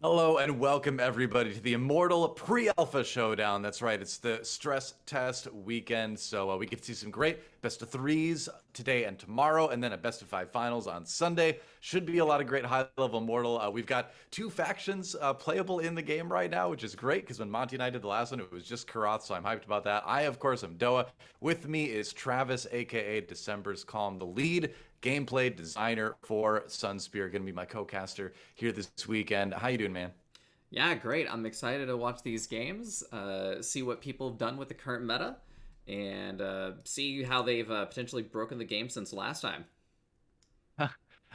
Hello and welcome everybody to the Immortal Pre-Alpha Showdown. That's right, it's the stress test weekend, so we get to see some great best of threes today and tomorrow, and then a best of five finals on Sunday. Should be a lot of great high-level Immortal. We've got two factions playable in the game right now, which is great because when Monty and I did the last one, it was just Karath, so I'm hyped about that. I, of course, am Doa. With me is Travis, aka December's Calm, the lead gameplay designer for Sunspear, gonna be my co-caster here this weekend. How you doing, man? Yeah, great. I'm excited to watch these games, see what people have done with the current meta, and see how they've potentially broken the game since last time.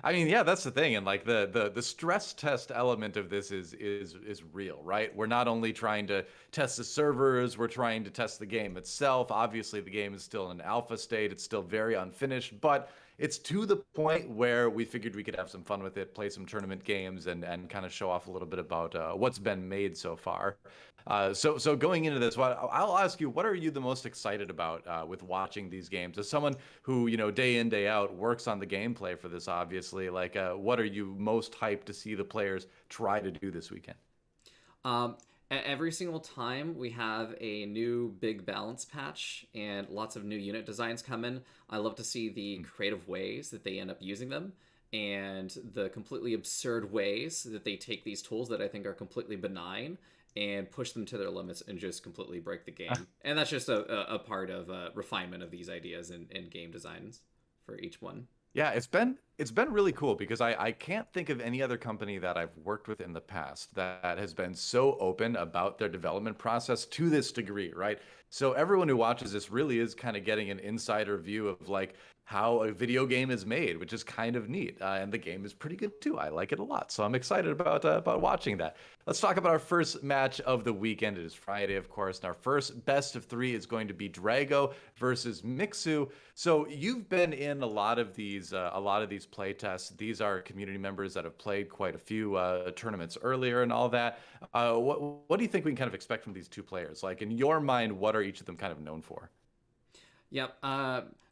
I mean, yeah, that's the thing, and like the stress test element of this is real, right? We're not only trying to test the servers, we're trying to test the game itself. Obviously, the game is still in an alpha state; it's still very unfinished, but it's to the point where we figured we could have some fun with it, play some tournament games, and kind of show off a little bit about what's been made so far. So going into this, I'll ask you, what are you the most excited about with watching these games? As someone who, day in, day out works on the gameplay for this, obviously, like, what are you most hyped to see the players try to do this weekend? Um, every single time we have a new big balance patch and lots of new unit designs come in, I love to see the creative ways that they end up using them and the completely absurd ways that they take these tools that I think are completely benign and push them to their limits and just completely break the game. And that's just a part of refinement of these ideas and game designs for each one. Yeah, it's been really cool because I can't think of any other company that I've worked with in the past that has been so open about their development process to this degree, right? So everyone who watches this really is kind of getting an insider view of like how a video game is made, which is kind of neat. And the game is pretty good too. I like it a lot, so I'm excited about watching that. Let's talk about our first match of the weekend. It is Friday, of course, and our first best of three is going to be Drago versus Mixu. So you've been in a lot of these play tests. These are community members that have played quite a few tournaments earlier and all that. What do you think we can kind of expect from these two players? Like in your mind, what are each of them kind of known for? Yep.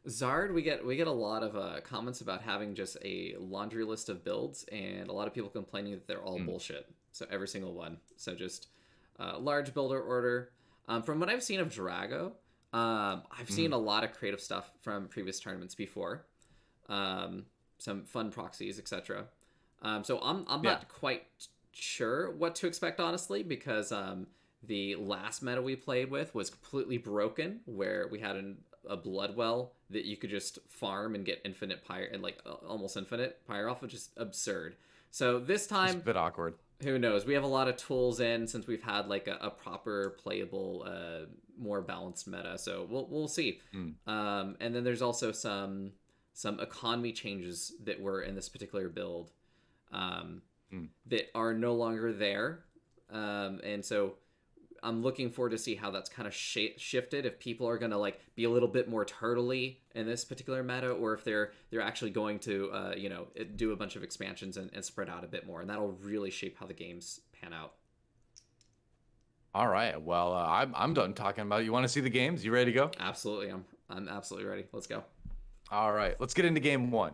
Zard, we get a lot of comments about having just a laundry list of builds, and a lot of people complaining that they're all Mm, bullshit. So every single one. So just large builder order. From what I've seen of Drago, I've seen mm, a lot of creative stuff from previous tournaments before. Some fun proxies, etc. So I'm yeah. not quite sure what to expect, honestly, because the last meta we played with was completely broken, where we had a blood well that you could just farm and get infinite pyre and like almost infinite pyre off, which is absurd. So this It's a time, bit awkward. who knows? We have a lot of tools in since we've had like a proper playable, more balanced meta. So we'll see. Mm, And then there's also some economy changes that were in this particular build, um, mm. that are no longer there. And so I'm looking forward to see how that's kind of shifted. If people are going to like be a little bit more turtley in this particular meta, or if they're actually going to do a bunch of expansions and spread out a bit more, and that'll really shape how the games pan out. All right. Well, I'm done talking about it. You want to see the games? You ready to go? Absolutely, I'm absolutely ready. Let's go. All right. Let's get into game one.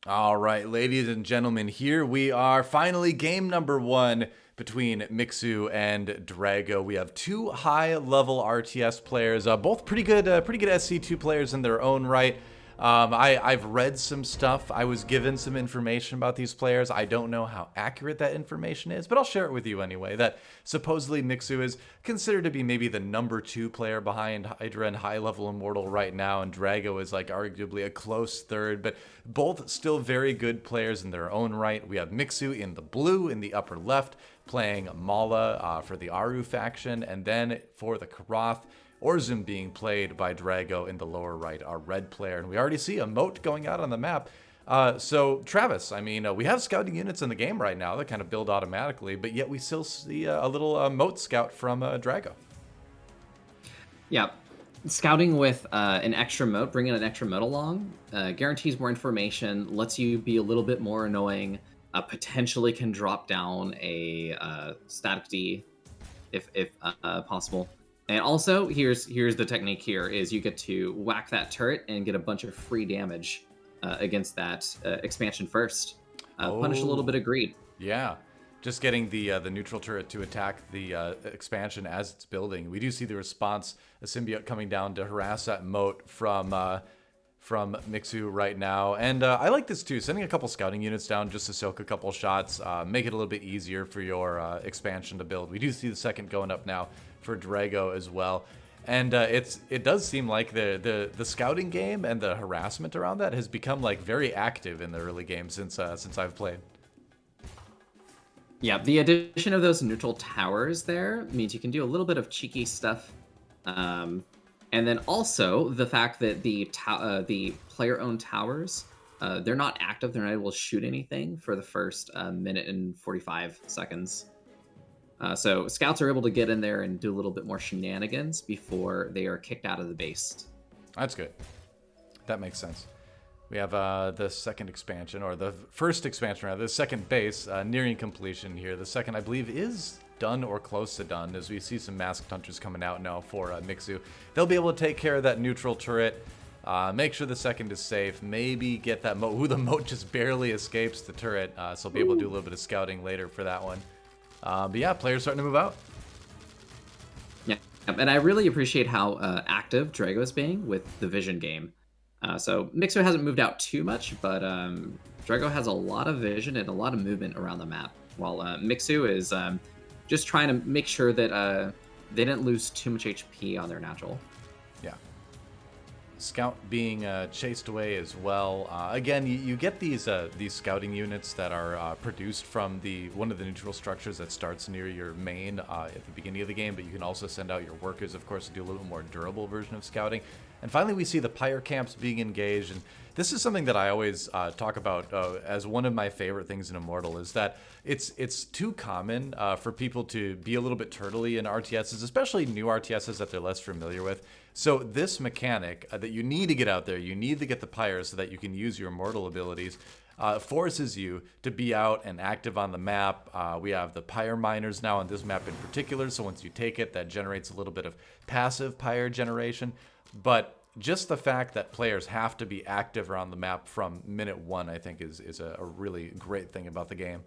All right, ladies and gentlemen, here we are. Finally, game number one between Mixu and Drago. We have two high-level RTS players, both pretty good SC2 players in their own right. I've read some stuff. I was given some information about these players. I don't know how accurate that information is, but I'll share it with you anyway. That supposedly Mixu is considered to be maybe the number two player behind Hydra and High Level Immortal right now, and Drago is like arguably a close third, but both still very good players in their own right. We have Mixu in the blue in the upper left, playing Mala for the Aru faction, and then for the Karath, Orzum being played by Drago in the lower right, our red player. And we already see a moat going out on the map. So, Travis, I mean, we have scouting units in the game right now that kind of build automatically, but yet we still see a little moat scout from Drago. Yeah, scouting with an extra mote, bringing an extra mote along, guarantees more information, lets you be a little bit more annoying, potentially can drop down a static D if possible. And also, here's the technique here, is you get to whack that turret and get a bunch of free damage against that expansion first. punish a little bit of greed. Yeah. Just getting the neutral turret to attack the expansion as it's building. We do see the response, a symbiote coming down to harass that moat from Mixu right now. And I like this too, sending a couple scouting units down just to soak a couple shots, make it a little bit easier for your expansion to build. We do see the second going up now for Drago as well. And it does seem like the scouting game and the harassment around that has become like very active in the early game since I've played. Yeah, the addition of those neutral towers there means you can do a little bit of cheeky stuff. And then also the fact that the player-owned towers, they're not active. They're not able to shoot anything for the first minute and 45 seconds. So scouts are able to get in there and do a little bit more shenanigans before they are kicked out of the base. That's good. That makes sense. We have the second expansion, or the first expansion rather, the second base nearing completion here. The second, I believe, is done or close to done, as we see some Masked Hunters coming out now for Mixu. They'll be able to take care of that neutral turret, make sure the second is safe, maybe get that moat. Ooh, the moat just barely escapes the turret, so they'll be able to do a little bit of scouting later for that one. But yeah, players starting to move out. Yeah, and I really appreciate how active Drago is being with the vision game. So Mixu hasn't moved out too much, but Drago has a lot of vision and a lot of movement around the map, while Mixu is just trying to make sure that they didn't lose too much HP on their natural. Yeah. Scout being chased away as well. Again, you get these scouting units that are produced from one of the neutral structures that starts near your main at the beginning of the game, but you can also send out your workers, of course, to do a little more durable version of scouting. And finally, we see the pyre camps being engaged, and this is something that I always talk about as one of my favorite things in Immortal, is that it's too common for people to be a little bit turtley in RTSs, especially new RTSs that they're less familiar with. So this mechanic that you need to get out there, you need to get the pyre so that you can use your Immortal abilities, forces you to be out and active on the map. We have the pyre miners now on this map in particular, so once you take it, that generates a little bit of passive pyre generation. But just the fact that players have to be active around the map from minute one, I think, is a really great thing about the game.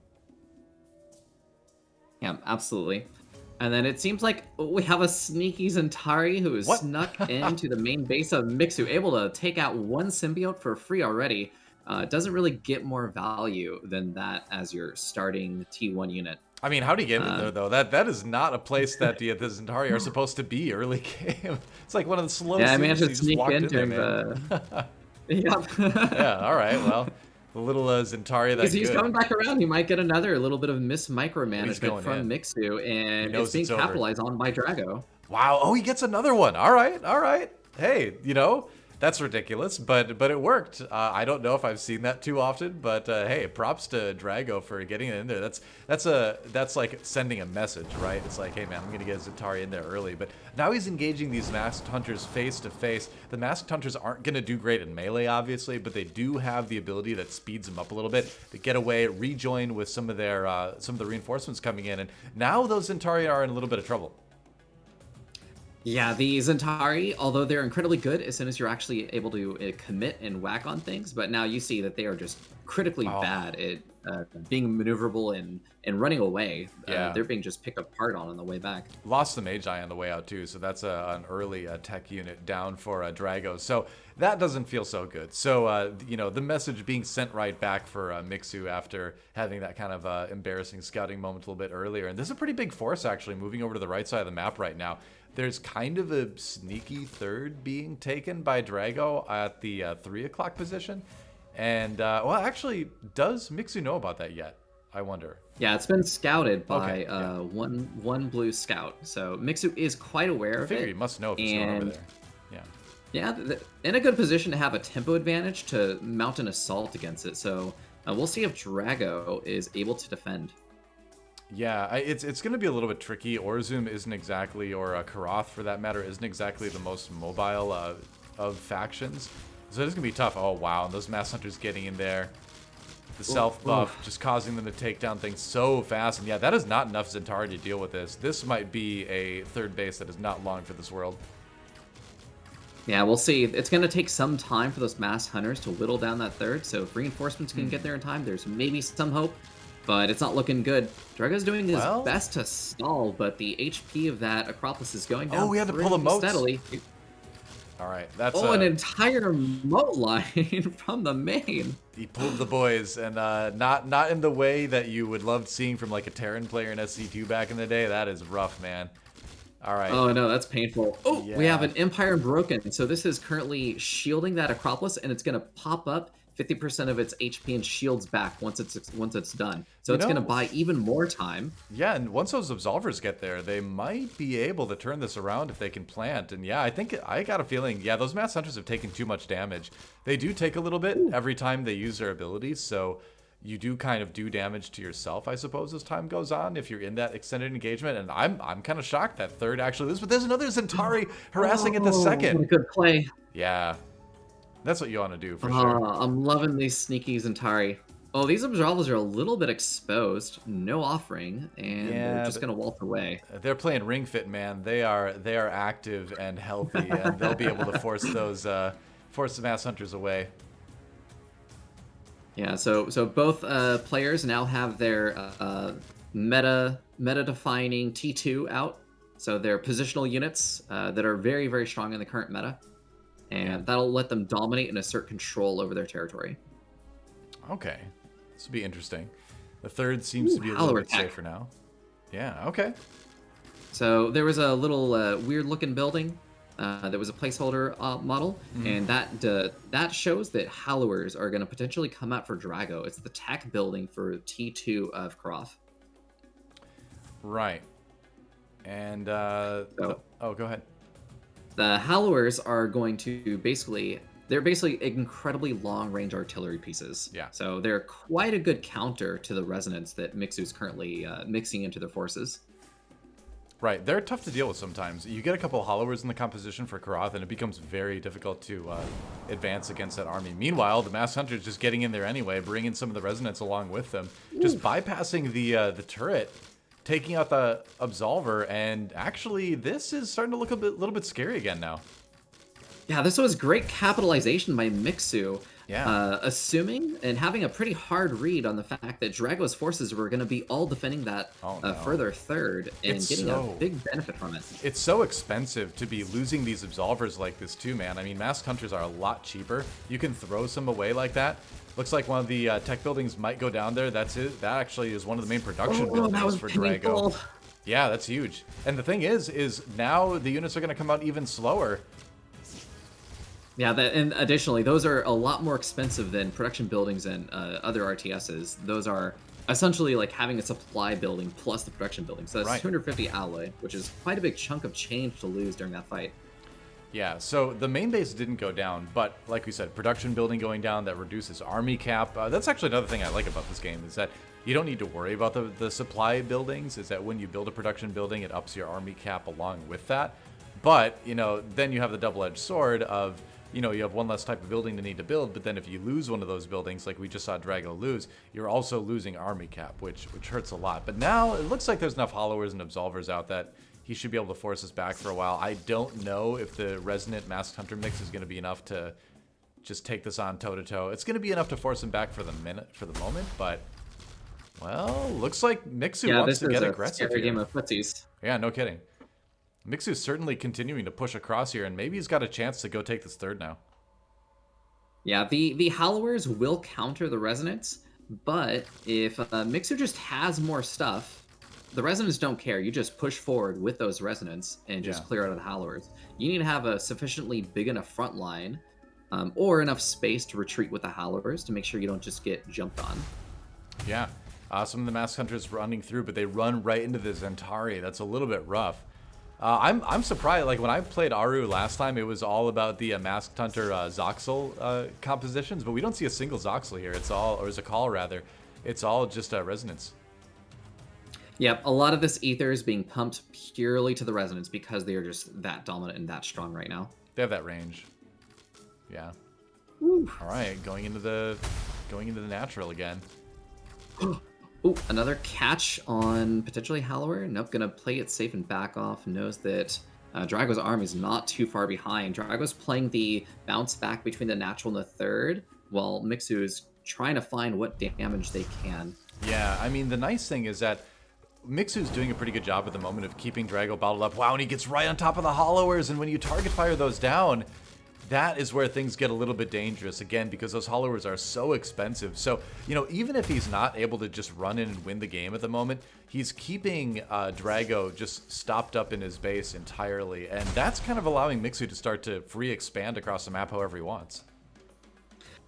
Yeah, absolutely. And then it seems like we have a sneaky Zentari who is snuck into the main base of Mixu, able to take out one symbiote for free already. Doesn't really get more value than that as your starting T1 unit. I mean, how do you get in there, though? That is not a place that the Zentari are supposed to be early game. It's like one of the slow I managed to sneak in during Yeah, all right, well, the little Zentari that because he's coming back around, he might get another little bit of micromanagement from in. Mixu, and it's being capitalized on by Drago. Wow, oh, he gets another one. All right. Hey, that's ridiculous, but it worked. I don't know if I've seen that too often, but hey, props to Drago for getting it in there. That's like sending a message, right? It's like, hey man, I'm gonna get Zentari in there early. But now he's engaging these Masked Hunters face to face. The Masked Hunters aren't gonna do great in melee, obviously, but they do have the ability that speeds them up a little bit to get away, rejoin with some of the reinforcements coming in, and now those Zentari are in a little bit of trouble. Yeah, the Zentari, although they're incredibly good as soon as you're actually able to commit and whack on things, but now you see that they are just critically bad at being maneuverable and running away. They're being just picked apart on the way back. Lost the Magi on the way out too, so that's an early tech unit down for Drago. So that doesn't feel so good. So, the message being sent right back for Mixu after having that kind of embarrassing scouting moment a little bit earlier. And this is a pretty big force actually moving over to the right side of the map right now. There's kind of a sneaky third being taken by Drago at the 3 o'clock position. And, actually, does Mixu know about that yet? I wonder. Yeah, it's been scouted by one blue scout. So Mixu is quite aware of it. I figure he must know if he's going over there. Yeah, in a good position to have a tempo advantage to mount an assault against it. So we'll see if Drago is able to defend. Yeah, it's going to be a little bit tricky. Orzum isn't exactly, or Karath for that matter, isn't exactly the most mobile of factions. So it's going to be tough. Oh, wow. And those Mass Hunters getting in there. The self-buff just causing them to take down things so fast. And yeah, that is not enough Zentari to deal with this. This might be a third base that is not long for this world. Yeah, we'll see. It's going to take some time for those mass hunters to whittle down that third, so if reinforcements can get there in time, there's maybe some hope, but it's not looking good. Drago's doing his Well, best to stall, but the HP of that Acropolis is going down we had to pull the moats. steadily. All right, that's an entire moat line from the main. He pulled the boys, and not in the way that you would love seeing from like a Terran player in SC2 back in the day. That is rough, man. All right. Oh no, that's painful. Oh, yeah. We have an Empire Broken. So this is currently shielding that Acropolis, and it's going to pop up 50% of its HP and shields back once it's done. So it's going to buy even more time. Yeah, and once those Absolvers get there, they might be able to turn this around if they can plant. And yeah, I got a feeling, yeah, those Mass Hunters have taken too much damage. They do take a little bit every time they use their abilities, so you do kind of do damage to yourself, I suppose, as time goes on if you're in that extended engagement. And I'm kind of shocked that third actually lives, but there's another Centauri harassing at the second. What a good play. Yeah, that's what you want to do for sure. I'm loving these sneaky Centauri. Oh, these Absolvers are a little bit exposed, no offering, and they're just gonna waltz away. They're playing Ring Fit, man. They are active and healthy, and they'll be able to force the Mass Hunters away. Yeah, so both players now have their meta-defining T2 out. So they're positional units that are very, very strong in the current meta. And that'll let them dominate and assert control over their territory. Okay. This will be interesting. The third seems to be a little bit safer now. Yeah, okay. So there was a little weird-looking building. There was a placeholder model, and that shows that Hallowers are going to potentially come out for Drago. It's the tech building for T2 of Croft. Right. And, go ahead. The Hallowers are going to they're basically incredibly long-range artillery pieces. Yeah. So they're quite a good counter to the resonance that Mixu's currently mixing into their forces. Right, they're tough to deal with sometimes. You get a couple Hollowers in the composition for Karath, and it becomes very difficult to advance against that army. Meanwhile, the Mass Hunters just getting in there anyway, bringing some of the resonance along with them, just bypassing the turret, taking out the Absolver, and actually, this is starting to look a little bit scary again now. Yeah, this was great capitalization by Mixu. Yeah. Assuming and having a pretty hard read on the fact that Drago's forces were going to be all defending that further third and getting a big benefit from it. It's so expensive to be losing these Absolvers like this too, man. I mean, Masked Hunters are a lot cheaper. You can throw some away like that. Looks like one of the tech buildings might go down there. That's it. That actually is one of the main production buildings for Drago. Yeah, that's huge. And the thing is now the units are going to come out even slower. Yeah, and additionally, those are a lot more expensive than production buildings and other RTSs. Those are essentially like having a supply building plus the production building. So that's 250 alloy, which is quite a big chunk of change to lose during that fight. Yeah, so the main base didn't go down, but like we said, production building going down, that reduces army cap. That's actually another thing I like about this game, is that you don't need to worry about the supply buildings, is that when you build a production building, it ups your army cap along with that. But, you know, then you have the double-edged sword of, you know, you have one less type of building to need to build, but then if you lose one of those buildings, like we just saw Drago lose, you're also losing army cap, which hurts a lot. But now it looks like there's enough Hollowers and Absolvers out that he should be able to force us back for a while. I don't know if the Resonant Masked Hunter mix is going to be enough to just take this on toe-to-toe. It's going to be enough to force him back for the moment, but, well, looks like Mixu wants to get aggressive here. Game of footsies. Yeah, no kidding. Mixu's certainly continuing to push across here, and maybe he's got a chance to go take this third now. Yeah, the Hallowers will counter the Resonance, but if Mixu just has more stuff, the Resonance don't care. You just push forward with those Resonance and just clear out of the Hallowers. You need to have a sufficiently big enough front line or enough space to retreat with the Hallowers to make sure you don't just get jumped on. Yeah, some of the Masked Hunters running through, but they run right into the Centauri. That's a little bit rough. I'm surprised. Like when I played Aru last time, it was all about the Masked Hunter Zoxel compositions, but we don't see a single Zoxel here. It's all, or Zakal rather, it's all just Resonance. Yep, a lot of this ether is being pumped purely to the Resonance because they are just that dominant and that strong right now. They have that range. Yeah. Woo. All right, going into the natural again. Ooh, another catch on potentially Hallower. Nope, gonna play it safe and back off. Knows that Drago's army is not too far behind. Drago's playing the bounce back between the natural and the third, while Mixu is trying to find what damage they can. Yeah, I mean, the nice thing is that Mixu's doing a pretty good job at the moment of keeping Drago bottled up. Wow, and he gets right on top of the hollowers, and when you target fire those down, that is where things get a little bit dangerous, again, because those hollowers are so expensive. So, you know, even if he's not able to just run in and win the game at the moment, he's keeping Drago just stopped up in his base entirely, and that's kind of allowing Mixu to start to free expand across the map however he wants.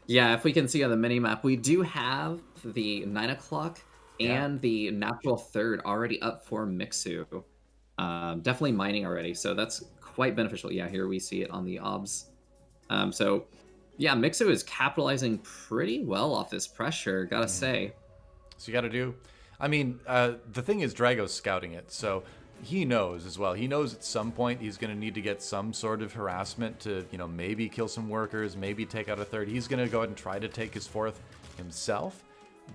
Yeah, if we can see on the mini-map, we do have the 9 o'clock and the natural third already up for Mixu. Definitely mining already, so that's quite beneficial. Yeah, here we see it on the obs. So, yeah, Mixu is capitalizing pretty well off this pressure, gotta say. So you gotta do... I mean, the thing is Drago's scouting it, so he knows as well. He knows at some point he's going to need to get some sort of harassment to, you know, maybe kill some workers, maybe take out a third. He's going to go ahead and try to take his fourth himself,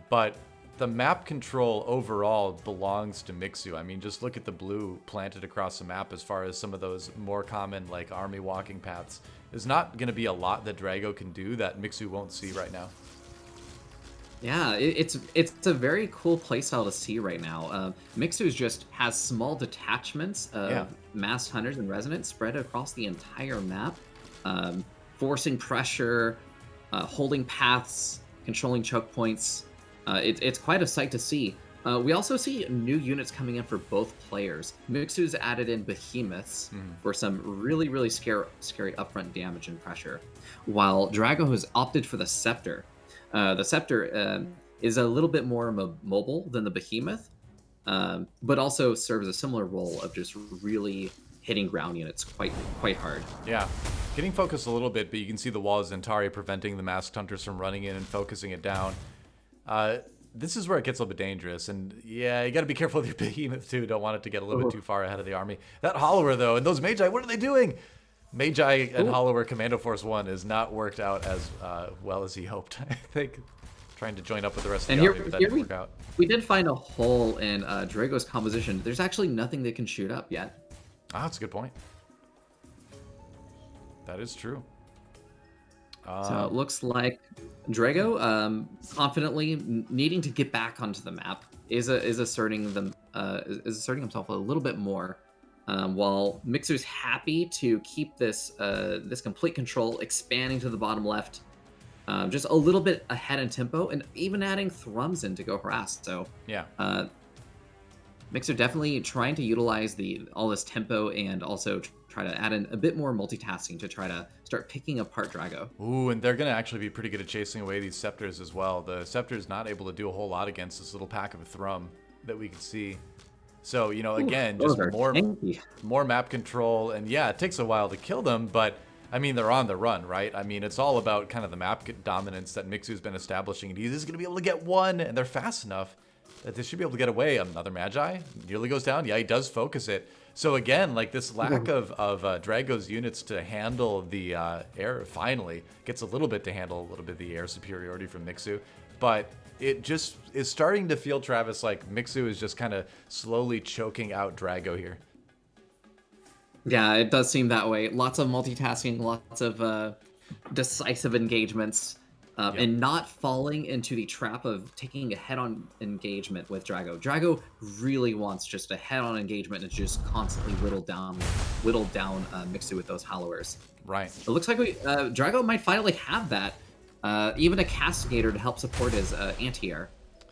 but the map control overall belongs to Mixu. I mean, just look at the blue planted across the map as far as some of those more common, like, army walking paths. There's not going to be a lot that Drago can do that Mixu won't see right now. Yeah, it's a very cool playstyle to see right now. Mixu just has small detachments of masked hunters and resonance spread across the entire map, forcing pressure, holding paths, controlling choke points. It's quite a sight to see. We also see new units coming in for both players. Mixu's added in behemoths for some really, really scary upfront damage and pressure, while Drago has opted for the scepter. The scepter is a little bit more mobile than the behemoth, but also serves a similar role of just really hitting ground units quite hard. Yeah, getting focused a little bit, but you can see the wall of Zentari preventing the masked hunters from running in and focusing it down. This is where it gets a little bit dangerous, and yeah, you got to be careful with your behemoth too. Don't want it to get a little bit too far ahead of the army. That Hollower though, and those Magi, what are they doing? Magi and Hollower Commando Force 1 has not worked out as well as he hoped, I think. Trying to join up with the rest of the army, but that didn't work out. We did find a hole in Drago's composition. There's actually nothing they can shoot up yet. Ah, that's a good point. That is true. So it looks like Drago, confidently needing to get back onto the map, is asserting himself a little bit more. While Mixu's happy to keep this this complete control, expanding to the bottom left, just a little bit ahead in tempo, and even adding Thrums in to go harass. So yeah, Mixu definitely trying to utilize all this tempo and also try to add in a bit more multitasking to try to start picking apart Drago. Ooh, and they're going to actually be pretty good at chasing away these Scepters as well. The Scepter's not able to do a whole lot against this little pack of a Thrum that we can see. So, you know, again, just more map control. And yeah, it takes a while to kill them, but I mean, they're on the run, right? I mean, it's all about kind of the map dominance that Mixu's been establishing. And he's going to be able to get one, and they're fast enough that they should be able to get away. Another Magi nearly goes down. Yeah, he does focus it. So again, like this lack of Drago's units to handle the air finally gets a little bit to handle a little bit of the air superiority from Mixu. But it just is starting to feel, Travis, like Mixu is just kind of slowly choking out Drago here. Yeah, it does seem that way. Lots of multitasking, lots of decisive engagements, and not falling into the trap of taking a head-on engagement with Drago. Drago really wants just a head-on engagement and just constantly whittle down Mixu with those Hollowers. Right. It looks like Drago might finally have that. Even a Castigator to help support his anti-air.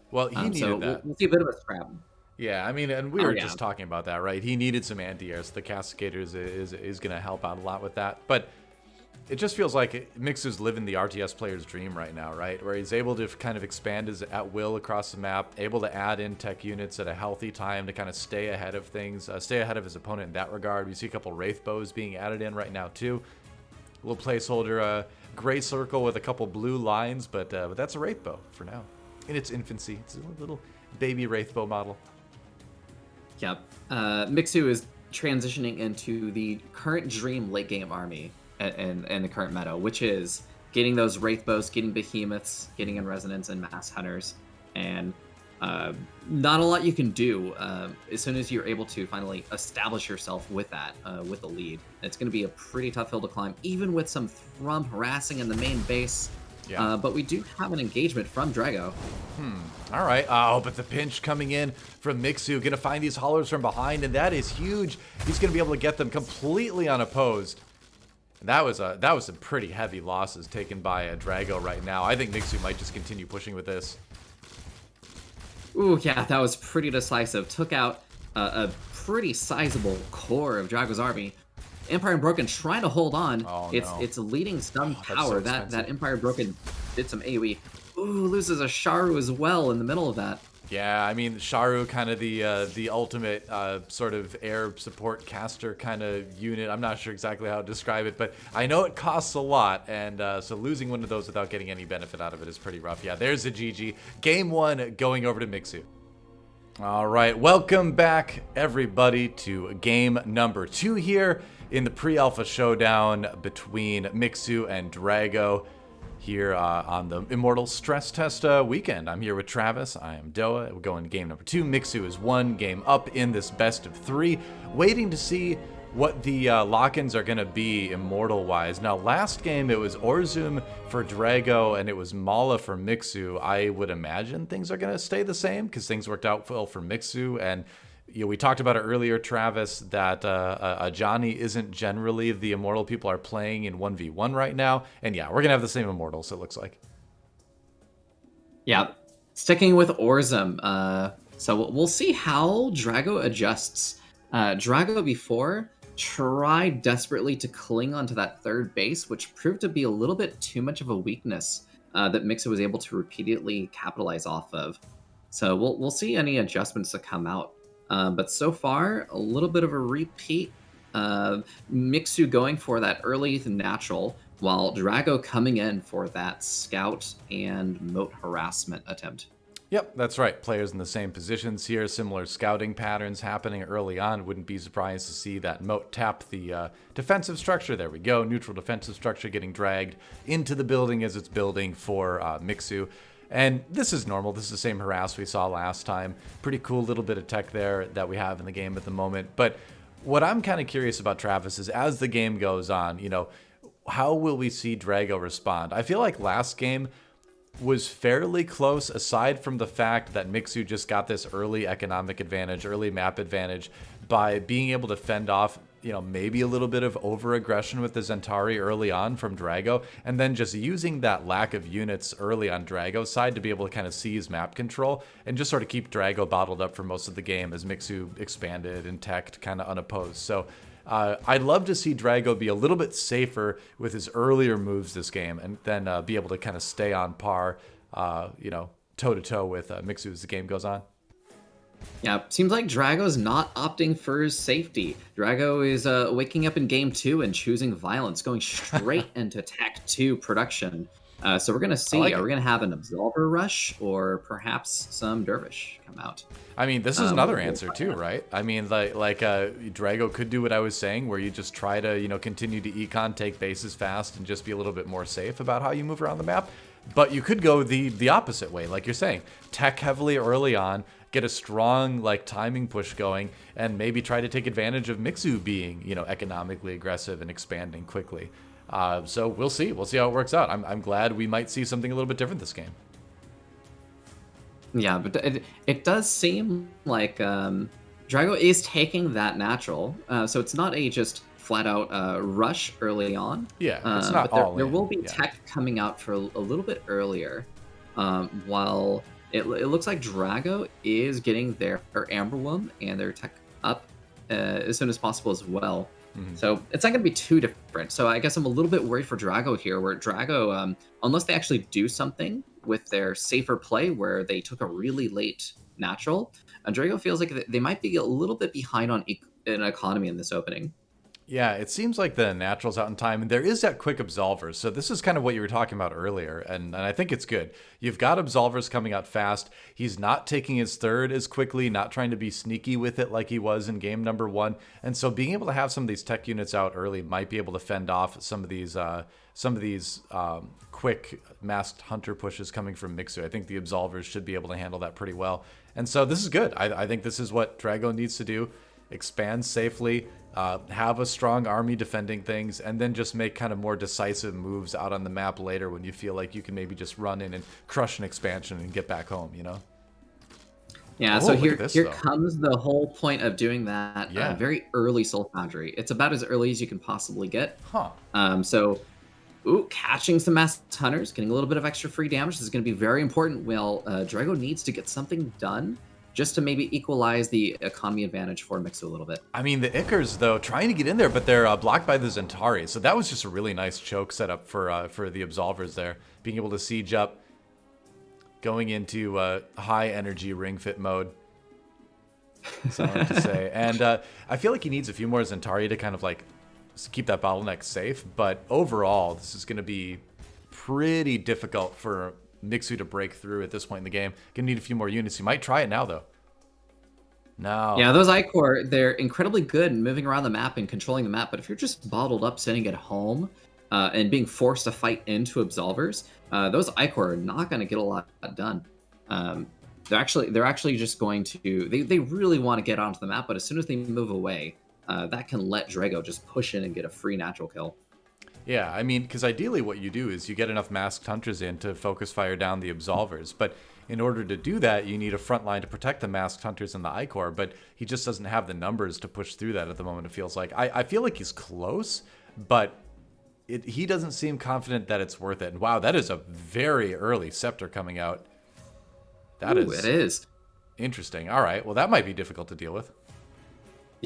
Well, he needed that. We'll see a bit of a scrap. Yeah, I mean, and we were just talking about that, right? He needed some anti-airs. The Castigators is going to help out a lot with that. But it just feels like Mixu's living the RTS player's dream right now, right? Where he's able to kind of expand his at will across the map, able to add in tech units at a healthy time to kind of stay ahead of things, stay ahead of his opponent in that regard. We see a couple Wraith Bows being added in right now, too. A little placeholder, gray circle with a couple blue lines, but that's a Wraith Bow for now. In its infancy. It's a little baby Wraith Bow model. Yep. Mixu is transitioning into the current dream late game army and the current meta, which is getting those Wraith Bows, getting Behemoths, getting in Resonance and Mass Hunters, and not a lot you can do as soon as you're able to finally establish yourself with that, with the lead. It's going to be a pretty tough hill to climb, even with some Thrum harassing in the main base. Yeah. But we do have an engagement from Drago. All right. Oh, but the pinch coming in from Mixu, gonna find these haulers from behind, and that is huge. He's gonna be able to get them completely unopposed. That was some pretty heavy losses taken by Drago right now. I think Mixu might just continue pushing with this. Ooh, yeah, that was pretty decisive. Took out a pretty sizable core of Drago's army. Empire Broken trying to hold on. Oh, no. It's leading stun power. So that Empire Broken did some AoE. Ooh, loses a Sharu as well in the middle of that. Yeah, I mean, Sharu kind of the ultimate sort of air support caster kind of unit. I'm not sure exactly how to describe it, but I know it costs a lot, and so losing one of those without getting any benefit out of it is pretty rough. Yeah, there's a GG. Game 1 going over to Mixu. All right, welcome back, everybody, to game number 2 here in the pre-alpha showdown between Mixu and Drago. Here on the Immortal Stress Test weekend. I'm here with Travis. I am Doa. We're going to game number 2. Mixu is 1 game up in this best of 3. Waiting to see what the lock-ins are going to be Immortal-wise. Now, last game it was Orzum for Drago and it was Mala for Mixu. I would imagine things are going to stay the same because things worked out well for Mixu. And we talked about it earlier, Travis, that Ajani isn't generally the Immortal people are playing in 1v1 right now. And yeah, we're going to have the same Immortals, it looks like. Yeah, sticking with Orzum. So we'll see how Drago adjusts. Drago before tried desperately to cling onto that third base, which proved to be a little bit too much of a weakness that Mixu was able to repeatedly capitalize off of. So we'll see any adjustments that come out. But so far, a little bit of a repeat. Mixu going for that early natural, while Drago coming in for that scout and moat harassment attempt. Yep, that's right. Players in the same positions here, similar scouting patterns happening early on. Wouldn't be surprised to see that moat tap the defensive structure. There we go. Neutral defensive structure getting dragged into the building as it's building for Mixu. And this is normal. This is the same harass we saw last time. Pretty cool little bit of tech there that we have in the game at the moment. But what I'm kind of curious about, Travis, is as the game goes on, how will we see Drago respond? I feel like last game was fairly close, aside from the fact that Mixu just got this early economic advantage, early map advantage, by being able to fend off, maybe a little bit of over-aggression with the Zentari early on from Drago, and then just using that lack of units early on Drago's side to be able to kind of seize map control and just sort of keep Drago bottled up for most of the game as Mixu expanded and teched kind of unopposed. So I'd love to see Drago be a little bit safer with his earlier moves this game and then be able to kind of stay on par, toe-to-toe with Mixu as the game goes on. Yeah, seems like Drago's not opting for his safety. Drago is waking up in game 2 and choosing violence, going straight into Tech 2 production. So we're going to see, are we going to have an Absolver rush or perhaps some Dervish come out? I mean, this is another answer too, right? I mean, like Drago could do what I was saying, where you just try to, continue to econ, take bases fast, and just be a little bit more safe about how you move around the map. But you could go the opposite way, like you're saying. Tech heavily early on, get a strong timing push going, and maybe try to take advantage of Mixu being, economically aggressive and expanding quickly. So we'll see. We'll see how it works out. I'm glad we might see something a little bit different this game. Yeah, but it does seem like Drago is taking that natural. So it's not a just flat out rush early on. Yeah, it's not but all there will be yeah. tech coming out for a little bit earlier, while it looks like Drago is getting their Amber Womb and their tech up as soon as possible as well. Mm-hmm. So it's not going to be too different. So I guess I'm a little bit worried for Drago here, where Drago, unless they actually do something with their safer play where they took a really late natural, Drago feels like they might be a little bit behind on an economy in this opening. Yeah, it seems like the natural's out in time, and there is that quick absolvers. So this is kind of what you were talking about earlier, and I think it's good. You've got absolvers coming out fast. He's not taking his third as quickly, not trying to be sneaky with it like he was in game number 1. And so being able to have some of these tech units out early might be able to fend off some of these quick masked hunter pushes coming from Mixu. I think the absolvers should be able to handle that pretty well. And so this is good. I think this is what Drago needs to do. Expand safely, have a strong army defending things, and then just make kind of more decisive moves out on the map later when you feel like you can maybe just run in and crush an expansion and get back home, you know? Yeah, Oh, so look at this, here though. comes the whole point of doing that Yeah. very early Soul Foundry. It's about as early as you can possibly get. Huh. So catching some masked hunters, getting a little bit of extra free damage. This is going to be very important. Well, Drago needs to get something done just to maybe equalize the economy advantage for Mixu a little bit. I mean, the Ickers, though, trying to get in there, but they're blocked by the Zentari. So that was just a really nice choke setup for the Absolvers there. Being able to siege up, going into high energy ring fit mode. So hard to say. And I feel like he needs a few more Zentari to kind of like keep that bottleneck safe. But overall, this is going to be pretty difficult for Mixu to break through at this point in the game. Gonna need a few more units. You might try it now, though. No. Yeah, those Ichor, they're incredibly good in moving around the map and controlling the map, but if you're just bottled up sitting at home and being forced to fight into Absolvers, those Ichor are not going to get a lot done. They're actually just going to... They really want to get onto the map, but as soon as they move away, that can let Drago just push in and get a free natural kill. Yeah, I mean, because ideally what you do is you get enough masked hunters in to focus fire down the Absolvers, but in order to do that, you need a front line to protect the masked hunters and the Ichor, but he just doesn't have the numbers to push through that at the moment, it feels like. I feel like he's close, but he doesn't seem confident that it's worth it. And wow, that is a very early Scepter coming out. It is. Interesting. All right, well, that might be difficult to deal with.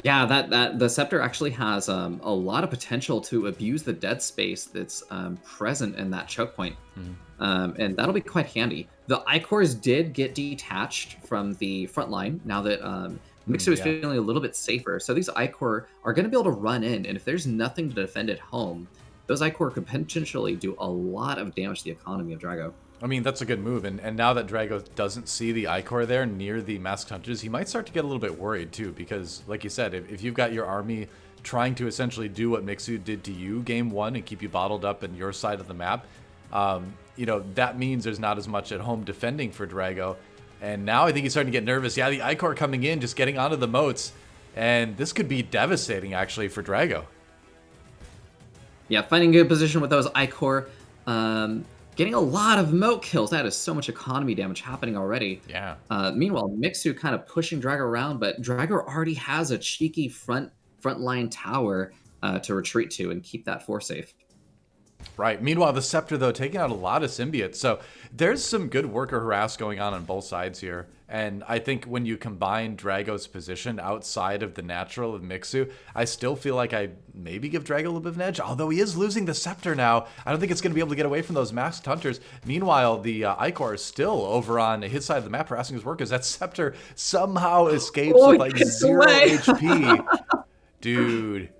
Yeah, that the Scepter actually has a lot of potential to abuse the dead space that's present in that choke point. And that'll be quite handy. The Ichors did get detached from the front line now that Mixu is feeling a little bit safer. So these Ichor are going to be able to run in, and if there's nothing to defend at home, those Ichor could potentially do a lot of damage to the economy of Drago. I mean, that's a good move, and now that Drago doesn't see the Ichor there near the Masked Hunters, he might start to get a little bit worried too, because, like you said, if you've got your army trying to essentially do what Mixu did to you game 1 and keep you bottled up in your side of the map, you know, that means there's not as much at home defending for Drago, and now I think he's starting to get nervous. Yeah, the Ichor coming in, just getting onto the moats, and this could be devastating, actually, for Drago. Yeah, finding a good position with those Ichor. Getting a lot of moat kills. That is so much economy damage happening already. Yeah. Meanwhile, Mixu kind of pushing Drago around, but Drago already has a cheeky front line tower to retreat to and keep that force safe. Right. Meanwhile, the Scepter, though, taking out a lot of symbiotes. So there's some good worker harass going on both sides here. And I think when you combine Drago's position outside of the natural of Mixu, I still feel like I maybe give Drago a little bit of an edge. Although he is losing the Scepter now, I don't think it's going to be able to get away from those masked hunters. Meanwhile, the Ichor is still over on his side of the map harassing his workers. That Scepter somehow escapes with like 0 HP. Dude.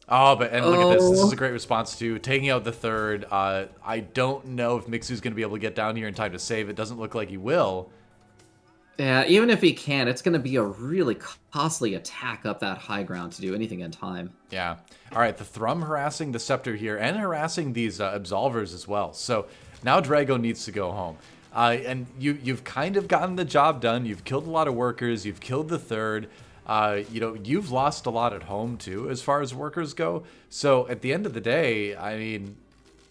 Oh, but and look at this. This is a great response to taking out the third. I don't know if Mixu's going to be able to get down here in time to save. It doesn't look like he will. Yeah, even if he can, it's going to be a really costly attack up that high ground to do anything in time. Yeah. All right, the Thrum harassing the Scepter here and harassing these Absolvers as well. So now Drago needs to go home. And you've kind of gotten the job done. You've killed a lot of workers. You've killed the third. You know, you've lost a lot at home too, as far as workers go. So at the end of the day, I mean,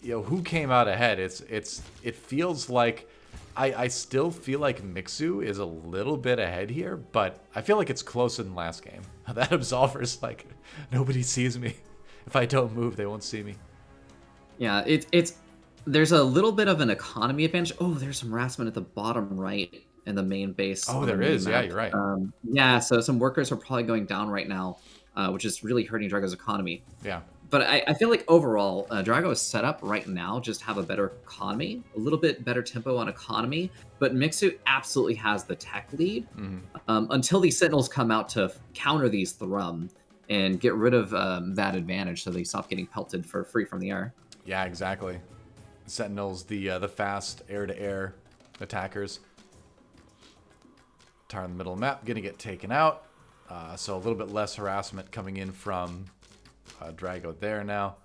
you know, who came out ahead? It feels like I still feel like Mixu is a little bit ahead here, but I feel like it's closer than last game. That Absolver's like, nobody sees me. If I don't move, they won't see me. Yeah, there's a little bit of an economy advantage. Oh, there's some harassment at the bottom right in the main base. Oh, there is. Yeah, you're right. Yeah, so some workers are probably going down right now, which is really hurting Drago's economy. Yeah. But I feel like overall, Drago is set up right now just to have a better economy, a little bit better tempo on economy, but Mixu absolutely has the tech lead. Until these Sentinels come out to counter these Thrum, and get rid of that advantage so they stop getting pelted for free from the air. Yeah, exactly. Sentinels, the fast air-to-air attackers. Tar in the middle of the map, gonna get taken out. So a little bit less harassment coming in from Drago there now.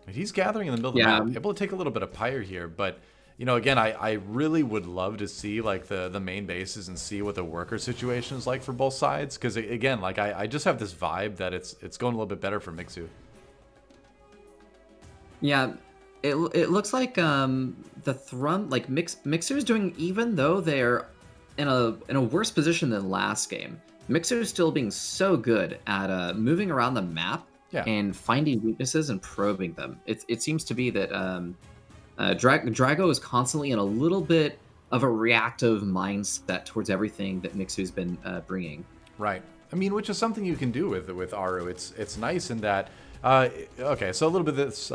But he's gathering in the middle of the map, able to take a little bit of pyre here, but you know, again, I really would love to see like the main bases and see what the worker situation is like for both sides, because again, like I just have this vibe that it's going a little bit better for Mixu. Yeah, it looks like the Thrum, like Mixer's doing, even though they're in a worse position than last game. Mixer's still being so good at moving around the map and finding weaknesses and probing them. It seems to be that Drago is constantly in a little bit of a reactive mindset towards everything that Mixu's been bringing. Right. I mean, which is something you can do with Aru. It's nice in that. Okay, so a little bit of this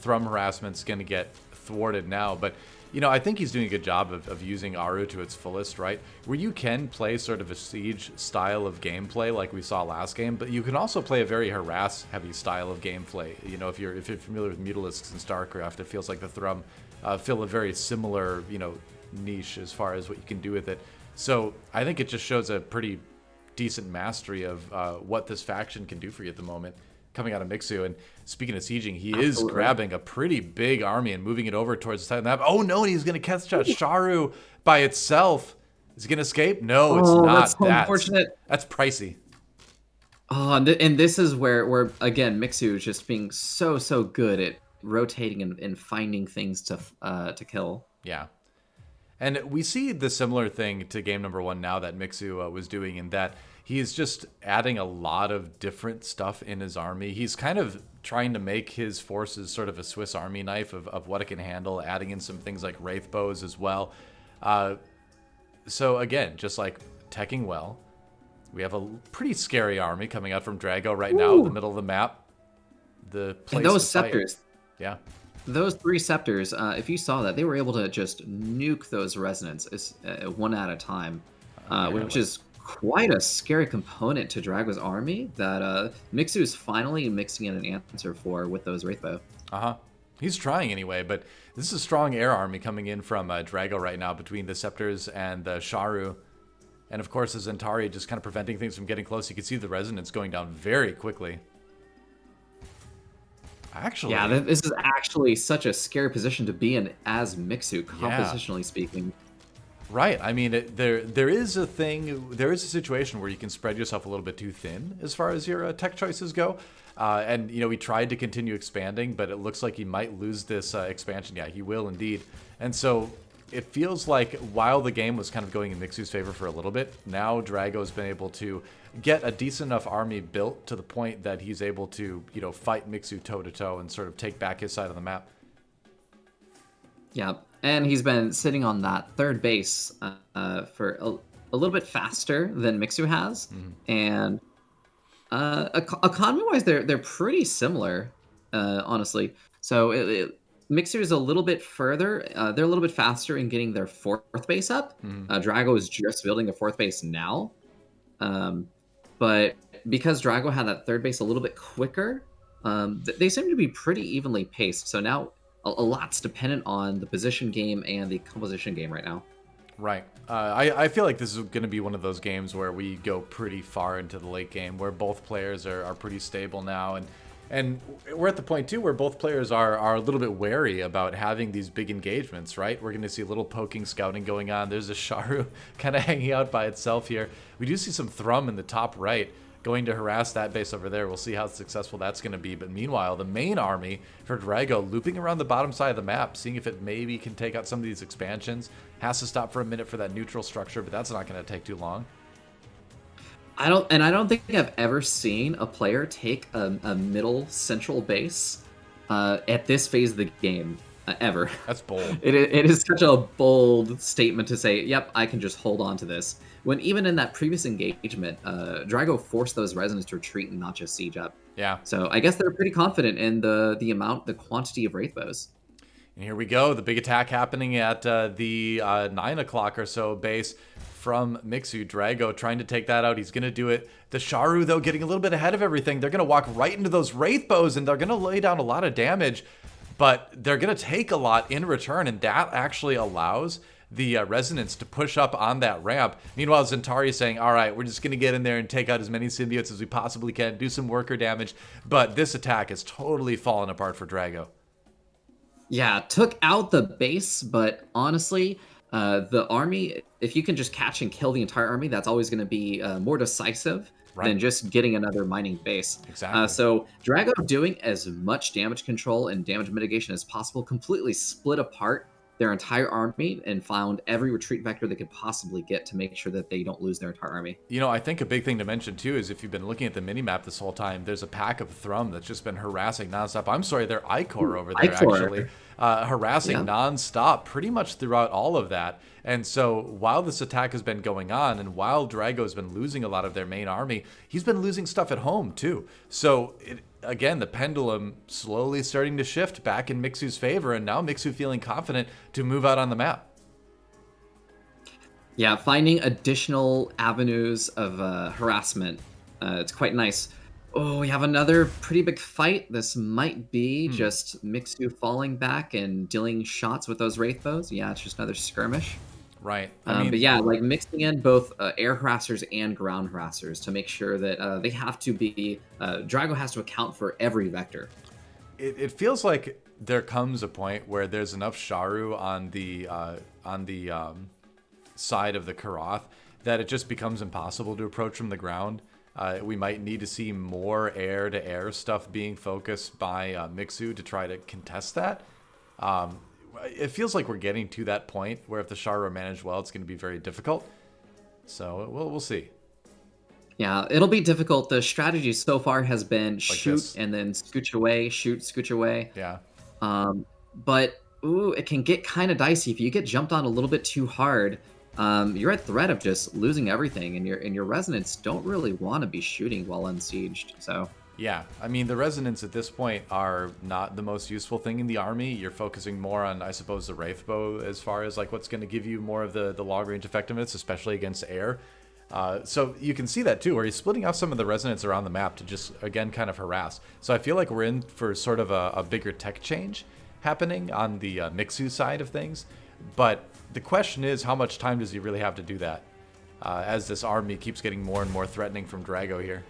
Thrum harassment's going to get thwarted now, but you know, I think he's doing a good job of using Aru to its fullest, right? Where you can play sort of a siege style of gameplay like we saw last game, but you can also play a very harass-heavy style of gameplay. You know, if you're familiar with Mutalisks in StarCraft, it feels like the Thrum fill a very similar, you know, niche as far as what you can do with it. So I think it just shows a pretty decent mastery of what this faction can do for you at the moment, coming out of Mixu. And speaking of sieging, he is grabbing a pretty big army and moving it over towards the side of the map. Oh no, and he's going to catch Sharu by itself. Is he going to escape? No, it's not. That's so unfortunate. That's pricey. Oh, and this is where again, Mixu is just being so good at rotating and finding things to kill. Yeah. And we see the similar thing to game number 1 now that Mixu was doing, in that he's just adding a lot of different stuff in his army. He's kind of trying to make his forces sort of a Swiss Army knife of what it can handle, adding in some things like Wraith Bows as well. So again, just like teching well, we have a pretty scary army coming out from Drago right now in the middle of the map. The place and those scepters. Yeah. Those 3 scepters, if you saw that, they were able to just nuke those resonance one at a time, which is quite a scary component to Drago's army that Mixu is finally mixing in an answer for with those Wraithbow. He's trying anyway, but this is a strong air army coming in from Drago right now between the Scepters and the Sharu. And of course, the Zentari just kind of preventing things from getting close. You can see the resonance going down very quickly. Actually, yeah, this is actually such a scary position to be in as Mixu, compositionally speaking. Right. I mean, there is a situation where you can spread yourself a little bit too thin as far as your tech choices go. And, you know, we tried to continue expanding, but it looks like he might lose this expansion. Yeah, he will indeed. And so it feels like while the game was kind of going in Mixu's favor for a little bit, now Drago's been able to get a decent enough army built to the point that he's able to, you know, fight Mixu toe-to-toe and sort of take back his side of the map. Yeah, and he's been sitting on that third base for a little bit faster than Mixu has. And economy-wise, they're pretty similar, honestly. So Mixer is a little bit further. They're a little bit faster in getting their 4th base up. Drago is just building their 4th base now. But because Drago had that 3rd base a little bit quicker, they seem to be pretty evenly paced. So now a lot's dependent on the position game and the composition game right now. Right. I feel like this is going to be one of those games where we go pretty far into the late game, where both players are pretty stable now. And we're at the point, too, where both players are a little bit wary about having these big engagements, right? We're going to see a little poking, scouting going on. There's a Sharu kind of hanging out by itself here. We do see some Thrum in the top right going to harass that base over there. We'll see how successful that's going to be. But meanwhile, the main army for Drago looping around the bottom side of the map, seeing if it maybe can take out some of these expansions. Has to stop for a minute for that neutral structure, but that's not going to take too long. I don't think I've ever seen a player take a middle central base at this phase of the game ever. That's bold. It is such a bold statement to say, yep, I can just hold on to this. When even in that previous engagement, Drago forced those resonance to retreat and not just siege up. Yeah. So I guess they're pretty confident in the quantity of Wraith Bows. And here we go, the big attack happening at the 9 o'clock or so base. from Mixu. Drago trying to take that out. He's going to do it. The Sharu, though, getting a little bit ahead of everything. They're going to walk right into those Wraith Bows, and they're going to lay down a lot of damage, but they're going to take a lot in return, and that actually allows the Resonance to push up on that ramp. Meanwhile, Zentari is saying, all right, we're just going to get in there and take out as many symbiotes as we possibly can, do some worker damage, but this attack is totally fallen apart for Drago. Yeah, took out the base, but honestly, the army, if you can just catch and kill the entire army, that's always going to be more decisive than just getting another mining base. Exactly. So Drago doing as much damage control and damage mitigation as possible, completely split apart their entire army and found every retreat vector they could possibly get to make sure that they don't lose their entire army. You know, I think a big thing to mention too is if you've been looking at the minimap this whole time, there's a pack of Thrum that's just been harassing nonstop. I'm sorry, they're Icor over there actually. Harassing nonstop pretty much throughout all of that. And so while this attack has been going on and while Drago's been losing a lot of their main army, he's been losing stuff at home too. So again, the pendulum slowly starting to shift back in Mixu's favor, and now Mixu feeling confident to move out on the map. Yeah, finding additional avenues of harassment. It's quite nice. Oh, we have another pretty big fight. This might be just Mixu falling back and dealing shots with those Wraith Bows. Yeah, it's just another skirmish. Right. But yeah, like mixing in both air harassers and ground harassers to make sure that they have to be... Drago has to account for every vector. It feels like there comes a point where there's enough Sharu on the side of the Karath that it just becomes impossible to approach from the ground. We might need to see more air-to-air stuff being focused by Mixu to try to contest that. It feels like we're getting to that point where if the Sharu are managed well, it's going to be very difficult. So we'll see. Yeah, it'll be difficult. The strategy so far has been shoot this. and then scooch away, shoot, scooch away. Yeah. But it can get kind of dicey if you get jumped on a little bit too hard. You're at threat of just losing everything, and your Resonance don't really want to be shooting while unsieged. So yeah, I mean, the Resonance at this point are not the most useful thing in the army. You're focusing more on, I suppose, the Wraith Bow as far as like what's going to give you more of the long range effectiveness, especially against air. So you can see that too, where he's splitting off some of the Resonance around the map to just, again, kind of harass. So I feel like we're in for sort of a bigger tech change happening on the Mixu side of things. But the question is, how much time does he really have to do that as this army keeps getting more and more threatening from Drago here?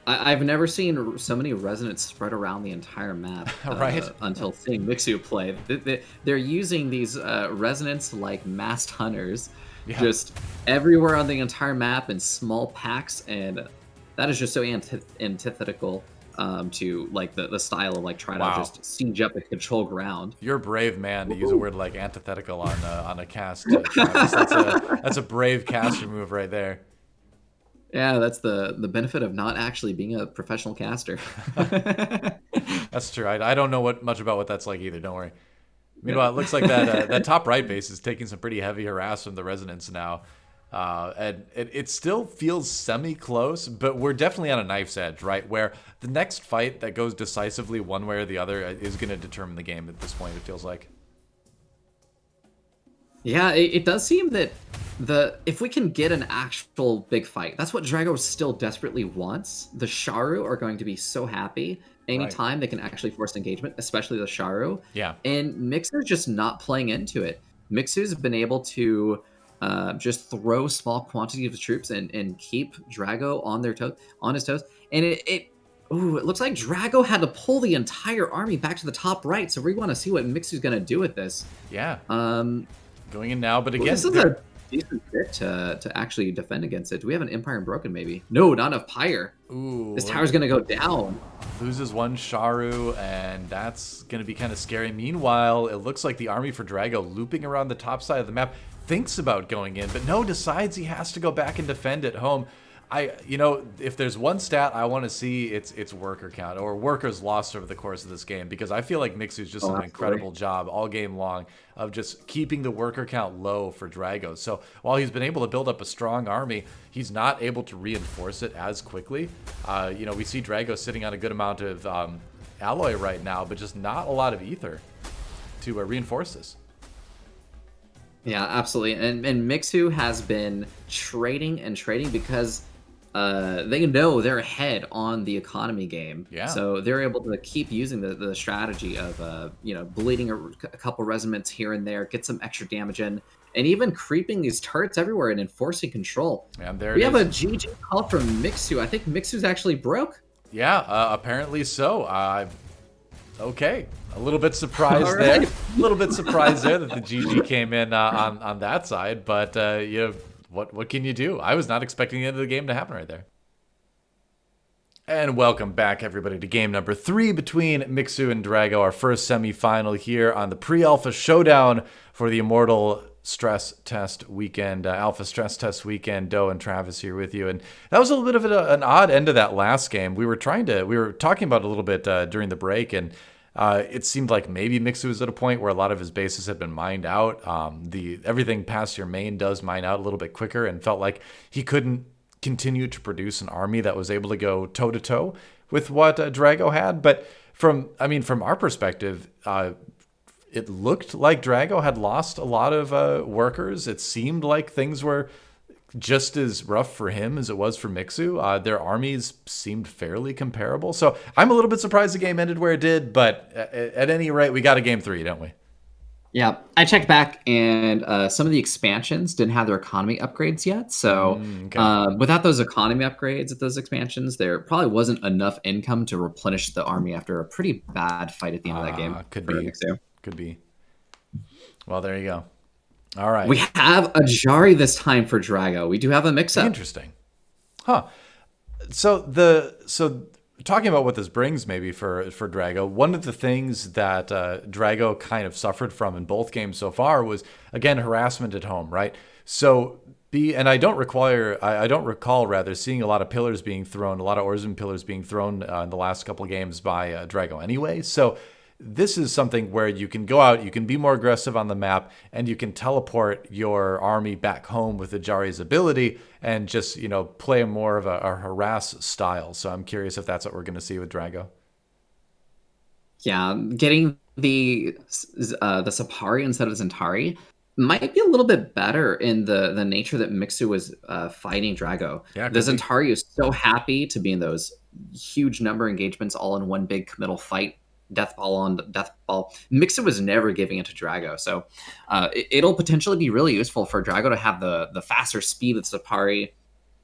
I've never seen so many Resonance spread around the entire map right? Until seeing Mixu play. They're using these Resonance like masked hunters just everywhere on the entire map in small packs, and that is just so antithetical to like the style of like trying to just siege up and control ground. You're a brave man to use a word like antithetical on a cast. That's a brave caster move right there. Yeah, that's the benefit of not actually being a professional caster. That's true. I don't know much about what that's like either. Don't worry. Meanwhile, it looks like that top right base is taking some pretty heavy harass from the Resonance now. And it still feels semi-close, but we're definitely on a knife's edge, right? Where the next fight that goes decisively one way or the other is going to determine the game at this point, it feels like. Yeah, it does seem that if we can get an actual big fight, that's what Drago still desperately wants. The Sharu are going to be so happy anytime they can actually force engagement, especially the Sharu. Yeah. And Mixu's just not playing into it. Mixu's been able to just throw small quantities of troops and keep Drago on his toes. And it looks like Drago had to pull the entire army back to the top right. So we want to see what Mixu's going to do with this. Yeah. Going in now, but again, this is a decent fit to actually defend against it. Do we have an Empire Unbroken maybe? No, not enough Pyre. Ooh, this tower's going to go down. Loses one Sharu, and that's going to be kind of scary. Meanwhile, it looks like the army for Drago looping around the top side of the map, thinks about going in, but no, decides he has to go back and defend at home. If there's one stat I want to see, it's worker count or workers lost over the course of this game, because I feel like Mixu's just done an incredible job all game long of just keeping the worker count low for Drago. So while he's been able to build up a strong army, he's not able to reinforce it as quickly. We see Drago sitting on a good amount of alloy right now, but just not a lot of ether to reinforce this. Yeah, absolutely. And Mixu has been trading and trading because they know they're ahead on the economy game. Yeah. So they're able to keep using the strategy of bleeding a couple resonance here and there, get some extra damage in, and even creeping these turrets everywhere and enforcing control. And there We it have a is. GG call from Mixu. I think Mixu's actually broke. Yeah, apparently so. Okay, a little bit surprised All there. right. A little bit surprised there that the GG came in on that side, but what can you do? I was not expecting the end of the game to happen right there. And welcome back, everybody, to game number 3 between Mixu and Drago, our first semifinal here on the pre-alpha showdown for the Immortal stress test weekend, alpha stress test weekend. Doe and Travis here with you, and that was a little bit of an odd end of that last game. We were talking about it a little bit during the break, and it seemed like maybe Mixu was at a point where a lot of his bases had been mined out. Everything past your main does mine out a little bit quicker, and felt like he couldn't continue to produce an army that was able to go toe to toe with what Drago had. But from our perspective, it looked like Drago had lost a lot of workers. It seemed like things were just as rough for him as it was for Mixu. Their armies seemed fairly comparable. So I'm a little bit surprised the game ended where it did, but at any rate, we got a game 3, don't we? Yeah, I checked back, and some of the expansions didn't have their economy upgrades yet. So Okay. without those economy upgrades at those expansions, there probably wasn't enough income to replenish the army after a pretty bad fight at the end of that game. Could for be. Mixu. Could be. Well, there you go. All right. We have a Jari this time for Drago. We do have a mix-up. Interesting. Huh. So talking about what this brings maybe for Drago, one of the things that Drago kind of suffered from in both games so far was, again, harassment at home, right? So I don't recall rather seeing a lot of pillars being thrown, a lot of Orzen pillars being thrown in the last couple of games by Drago anyway. So this is something where you can go out, you can be more aggressive on the map, and you can teleport your army back home with the Jari's ability and just, play more of a harass style. So I'm curious if that's what we're going to see with Drago. Yeah, getting the Sapari instead of Zentari might be a little bit better in the nature that Mixu was fighting Drago. Yeah, The could be. Zentari is so happy to be in those huge number engagements all in one big committal fight. Death ball on death ball. Mixu was never giving it to Drago, so it'll potentially be really useful for Drago to have the faster speed of Sapari,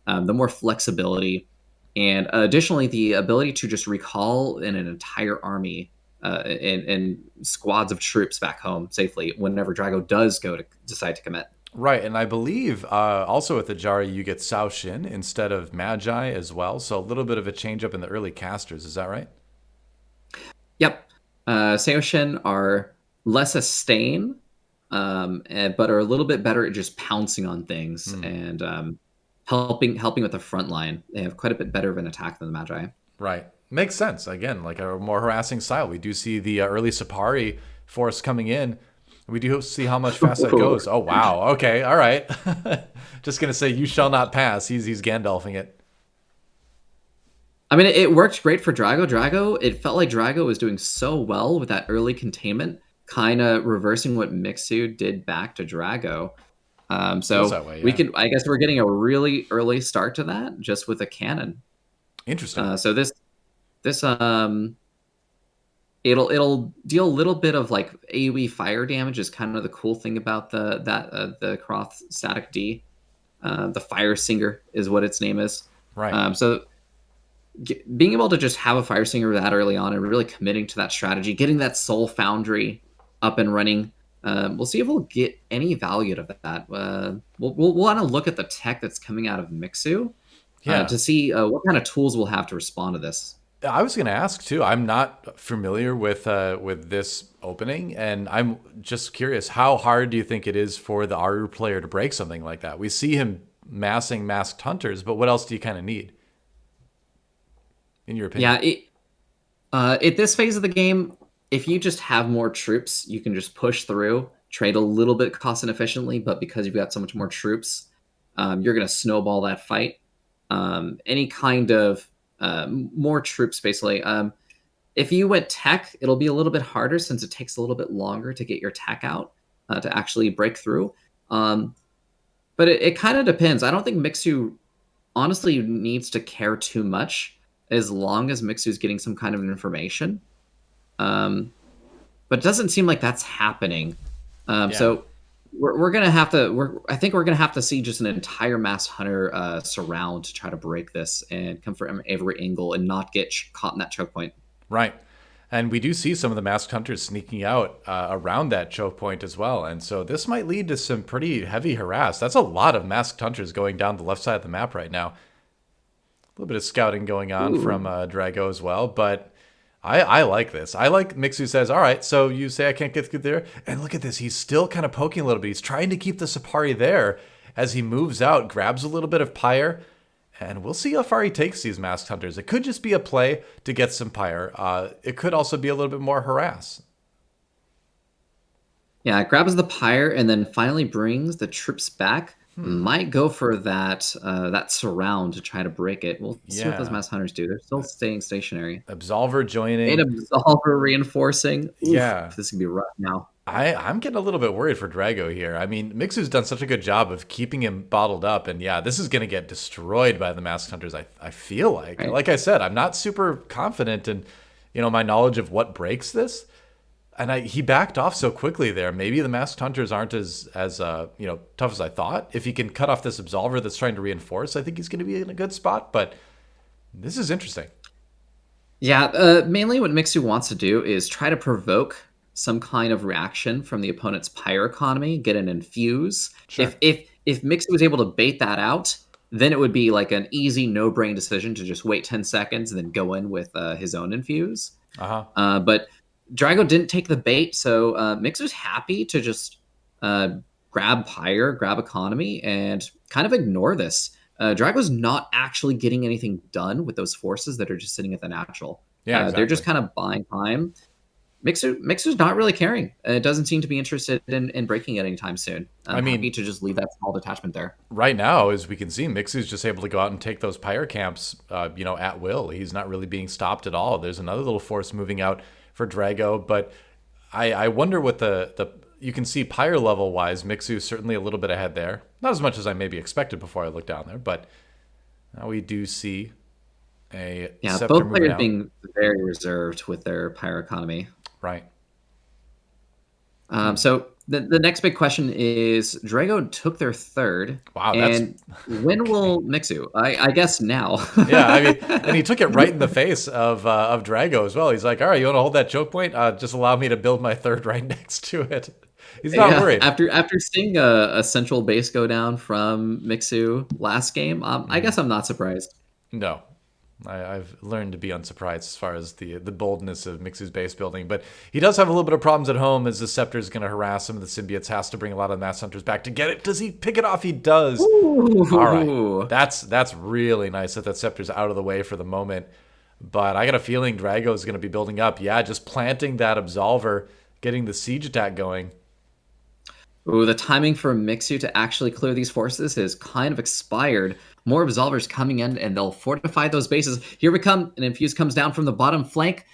the more flexibility, and additionally the ability to just recall in an entire army and squads of troops back home safely whenever Drago does decide to commit. Right, and I believe also with the Jari you get Sao Shin instead of Magi as well, so a little bit of a change up in the early casters. Is that right? Yep. Seoshin are less a stain, but are a little bit better at just pouncing on things and helping with the front line. They have quite a bit better of an attack than the Magi. Right. Makes sense. Again, like a more harassing style. We do see the early Sapari force coming in. We do see how much fast that goes. Oh, wow. Okay. All right. Just going to say, you shall not pass. He's Gandalfing it. I mean, it worked great for Drago. It felt like Drago was doing so well with that early containment, kind of reversing what Mixu did back to Drago. So that way, we yeah. can, I guess we're getting a really early start to that just with a cannon. Interesting. So this it'll deal a little bit of like AoE fire damage is kind of the cool thing about the Croth Static D. The Fire Singer is what its name is. Right. So being able to just have a Fire Singer that early on and really committing to that strategy, getting that Soul Foundry up and running. We'll see if we'll get any value out of that. We'll want to look at the tech that's coming out of Mixu to see what kind of tools we'll have to respond to this. I was going to ask too. I'm not familiar with this opening, and I'm just curious. How hard do you think it is for the Aru player to break something like that? We see him massing masked hunters, but what else do you kind of need, in your opinion? Yeah, at this phase of the game, if you just have more troops, you can just push through, trade a little bit cost inefficiently, but because you've got so much more troops, you're going to snowball that fight. Any kind of more troops, basically. If you went tech, it'll be a little bit harder since it takes a little bit longer to get your tech out to actually break through. Um, but it kind of depends. I don't think Mixu honestly needs to care too much as long as Mixu's getting some kind of information. Um, but it doesn't seem like that's happening. Yeah. So we're gonna have to. I think we're gonna have to see just an entire Mass Hunter surround to try to break this and come from every angle and not get caught in that choke point. Right. And we do see some of the masked hunters sneaking out around that choke point as well. And so this might lead to some pretty heavy harass. That's a lot of masked hunters going down the left side of the map right now. A little bit of scouting going on from Drago as well. But I like this. I like Mixu says, all right, so you say I can't get through there. And look at this. He's still kind of poking a little bit. He's trying to keep the Sapari there as he moves out, grabs a little bit of Pyre. And we'll see how far he takes these masked hunters. It could just be a play to get some Pyre. It could also be a little bit more harass. Yeah, it grabs the pyre and then finally brings the troops back. Might go for that surround to try to break it. We'll see what those Yeah. mass hunters do. They're still staying stationary. Absolver joining. And Absolver reinforcing. Oof, Yeah. this can be rough now. I'm getting a little bit worried for Drago here. I mean, Mixu's done such a good job of keeping him bottled up. And yeah, this is going to get destroyed by the masked hunters, I feel like. Right. Like I said, I'm not super confident in, my knowledge of what breaks this. And he backed off so quickly there. Maybe the masked hunters aren't as tough as I thought. If he can cut off this Absolver that's trying to reinforce, I think he's going to be in a good spot. But this is interesting. Yeah, mainly what Mixu wants to do is try to provoke some kind of reaction from the opponent's pyre economy, get an infuse. Sure. If Mixu was able to bait that out, then it would be like an easy no-brain decision to just wait 10 seconds and then go in with his own infuse. But Drago didn't take the bait, so Mixer's happy to just grab Pyre, grab Economy, and kind of ignore this. Drago's not actually getting anything done with those forces that are just sitting at the natural. Yeah, exactly. They're just kind of buying time. Mixer's not really caring. It doesn't seem to be interested in breaking it anytime soon. I'm happy to just leave that small detachment there. Right now, as we can see, Mixu's just able to go out and take those Pyre camps, at will. He's not really being stopped at all. There's another little force moving out for Drago, but I wonder what the you can see Pyre level wise, Mixu's certainly a little bit ahead there. Not as much as I maybe expected before I looked down there, but now we do see a Scepter both players out. being very reserved with their Pyre economy. Right. So the next big question is Drago took their third. Wow, and when will Mixu? I guess now. Yeah, I mean, and he took it right in the face of Drago as well. He's like, all right, you want to hold that choke point? Just allow me to build my third right next to it. He's not worried. After seeing a central base go down from Mixu last game, I guess I'm not surprised. No. I've learned to be unsurprised as far as the boldness of Mixu's base building. But he does have a little bit of problems at home as the Scepter is going to harass some of the symbiotes, has to bring a lot of mass hunters back to get it. Does he pick it off? He does. Ooh. All right. That's really nice that Scepter's out of the way for the moment. But I got a feeling Drago is going to be building up. Yeah, just planting that Absolver, getting the siege attack going. Ooh, the timing for Mixu to actually clear these forces has kind of expired. More Absolvers coming in, and they'll fortify those bases. Here we come. An infuse comes down from the bottom flank.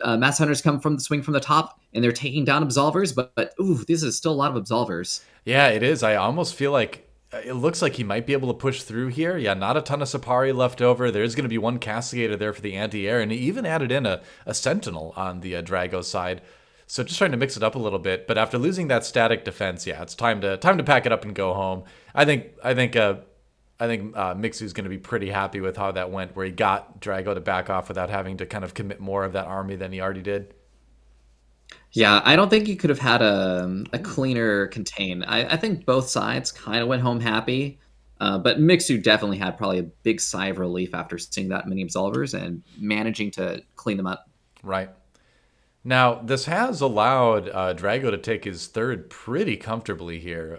Mass Hunters come from the swing from the top, and they're taking down Absolvers. But ooh, this is still a lot of Absolvers. Yeah, it is. I almost feel like it looks like he might be able to push through here. Yeah, not a ton of Sapari left over. There's going to be one Castigator there for the anti-air, and he even added in a Sentinel on the Drago side. So just trying to mix it up a little bit. But after losing that static defense, yeah, it's time to pack it up and go home. I think Mixu's going to be pretty happy with how that went, where he got Drago to back off without having to kind of commit more of that army than he already did. Yeah, I don't think you could have had a cleaner contain. I think both sides kind of went home happy. But Mixu definitely had probably a big sigh of relief after seeing that many Absolvers and managing to clean them up. Right. Now, this has allowed Drago to take his third pretty comfortably here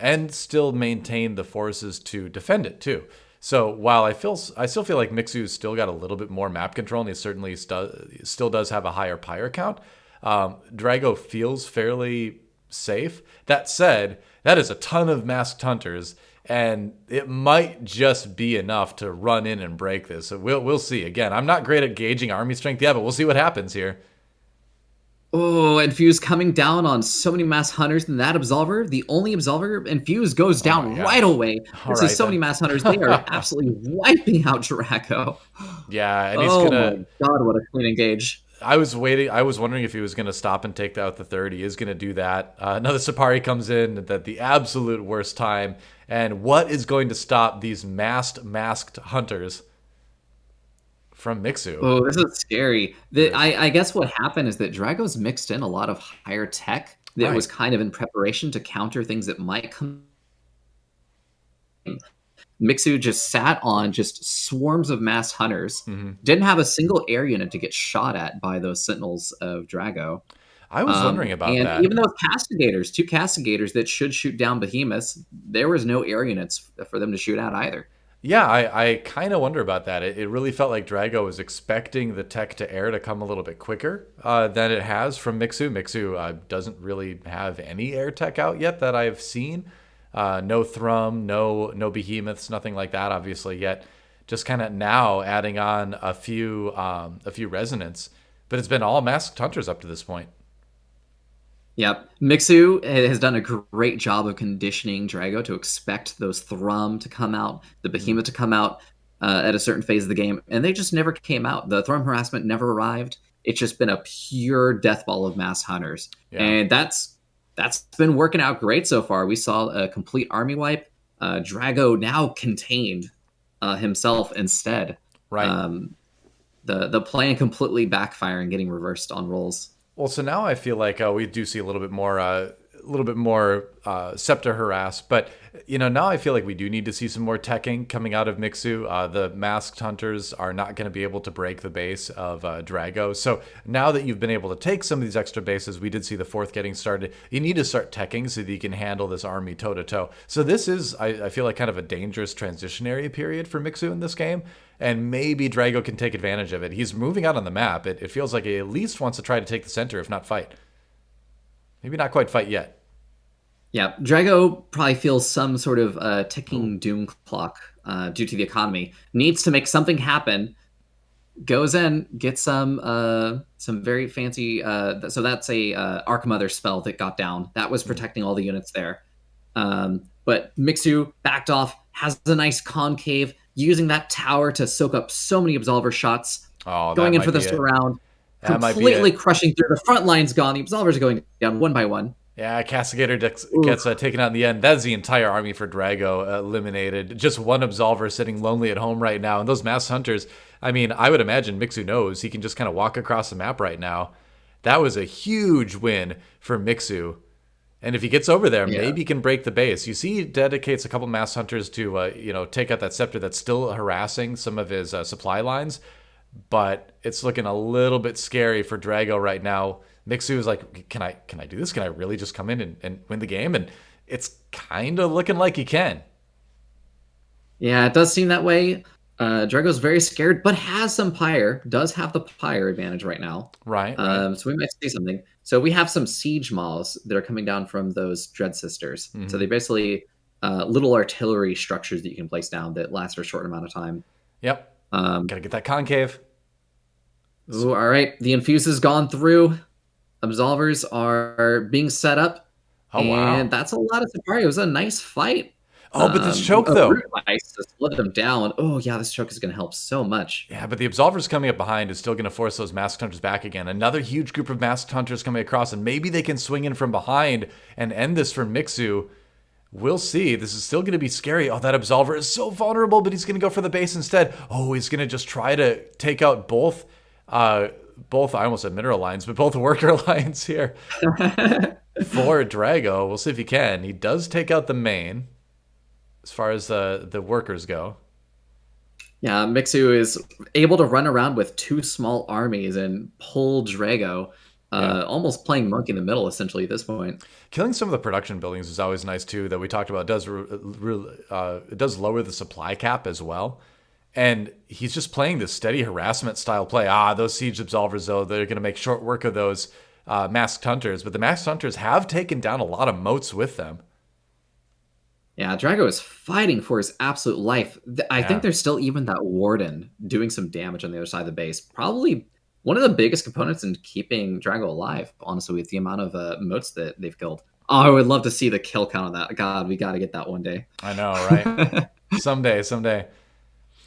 and still maintain the forces to defend it, too. So while I still feel like Mixu's still got a little bit more map control, and he certainly still does have a higher Pyre count, Drago feels fairly safe. That said, that is a ton of masked hunters, and it might just be enough to run in and break this. So we'll see. Again, I'm not great at gauging army strength yet, but we'll see what happens here. Oh, and Fuse coming down on so many mass hunters and that Absolver, the only Absolver, and Fuse goes Oh my down right gosh. away. All Versus right so many then. mass hunters, they are absolutely wiping out Draco. Yeah, and he's Oh my gonna. god, what a clean engage. I was waiting. I was wondering if he was gonna stop and take out the third. He is gonna do that. Another Sapari comes in at the absolute worst time. And what is going to stop these masked hunters from Mixu? Oh, this is scary. It The, is. I guess what happened is that Drago's mixed in a lot of higher tech that Right. was kind of in preparation to counter things that might come. Mixu just sat on just swarms of mass hunters. Hmm. Didn't have a single air unit to get shot at by those sentinels of Drago. I was wondering about And that. even those castigators, two castigators that should shoot down behemoths, there was no air units for them to shoot at either. Yeah, I kind of wonder about that. It really felt like Drago was expecting the tech to air to come a little bit quicker than it has from Mixu. Mixu doesn't really have any air tech out yet that I've seen. No Thrum, no behemoths, nothing like that. Obviously yet. Just kind of now adding on a few resonance, but it's been all masked hunters up to this point. Yep. Mixu has done a great job of conditioning Drago to expect those Thrum to come out, the Mm, Behemoth to come out at a certain phase of the game, and they just never came out. The Thrum harassment never arrived. It's just been a pure death ball of mass hunters, yeah, and that's been working out great so far. We saw a complete army wipe. Drago now contained himself instead. right. Um, the plan completely backfiring, getting reversed on rolls. Well, so now I feel like we do see a little bit more Scepter harass, but now I feel like we do need to see some more teching coming out of Mixu. The masked hunters are not going to be able to break the base of Drago. So now that you've been able to take some of these extra bases, we did see the fourth getting started. You need to start teching so that you can handle this army toe to toe. So this is, I feel like, kind of a dangerous transitionary period for Mixu in this game. And maybe Drago can take advantage of it. He's moving out on the map. It feels like he at least wants to try to take the center, if not fight. Maybe not quite fight yet. Yeah, Drago probably feels some sort of Oh. ticking doom clock due to the economy. Needs to make something happen. Goes in, gets some very fancy. So that's a Arc Mother spell that got down. That was Mm. protecting all the units there. But Mixu backed off, has a nice concave, using that tower to soak up so many Absolver shots. Oh, that Going in for might the be it. surround, That might be completely it. crushing through. The front line's gone. The Absolvers are going down one by one. Yeah, Castigator Oof. gets taken out in the end. That's the entire army for Drago eliminated. Just one Absolver sitting lonely at home right now. And those Mass Hunters, I mean, I would imagine Mixu knows he can just kind of walk across the map right now. That was a huge win for Mixu. And if he gets over there, Yeah. maybe he can break the base. You see, he dedicates a couple Mass Hunters to, take out that Scepter that's still harassing some of his supply lines. But it's looking a little bit scary for Drago right now. Mixu is like, can I do this? Can I really just come in and win the game? And it's kind of looking like he can. Yeah, it does seem that way. Drago's very scared, but has some pyre. Does have the pyre advantage right now. Right, right. So we might see something. So we have some siege maws that are coming down from those Dread Sisters. So Hmm. they basically little artillery structures that you can place down that last for a short amount of time. Yep. Um, Got to get that concave. ooh, all right, the infuse has gone through. Absolvers are being set up, Oh, wow. and that's a lot of Safari. It was a nice fight. Oh, but this choke, A though. root ice to split them down. Oh yeah, this choke is going to help so much. Yeah, but the Absolvers coming up behind is still going to force those Masked Hunters back again. Another huge group of Masked Hunters coming across, and maybe they can swing in from behind and end this for Mixu. We'll see. This is still going to be scary. Oh, that Absolver is so vulnerable, but he's going to go for the base instead. Oh, he's going to just try to take out both, I almost said mineral lines, but both worker lines here for Drago. We'll see if he can. He does take out the main as far as the workers go. Yeah, Mixu is able to run around with two small armies and pull Drago, Yeah. almost playing monkey in the middle essentially at this point. Killing some of the production buildings is always nice too. That we talked about it does lower the supply cap as well. And he's just playing this steady harassment style play. Those siege absolvers though, they're going to make short work of those masked hunters. But the masked hunters have taken down a lot of moats with them. Yeah, Drago is fighting for his absolute life. I Yeah. think there's still even that Warden doing some damage on the other side of the base. Probably one of the biggest components in keeping Drago alive, honestly, with the amount of motes that they've killed. Oh, I would love to see the kill count on that. God, we got to get that one day. I know, right? Someday.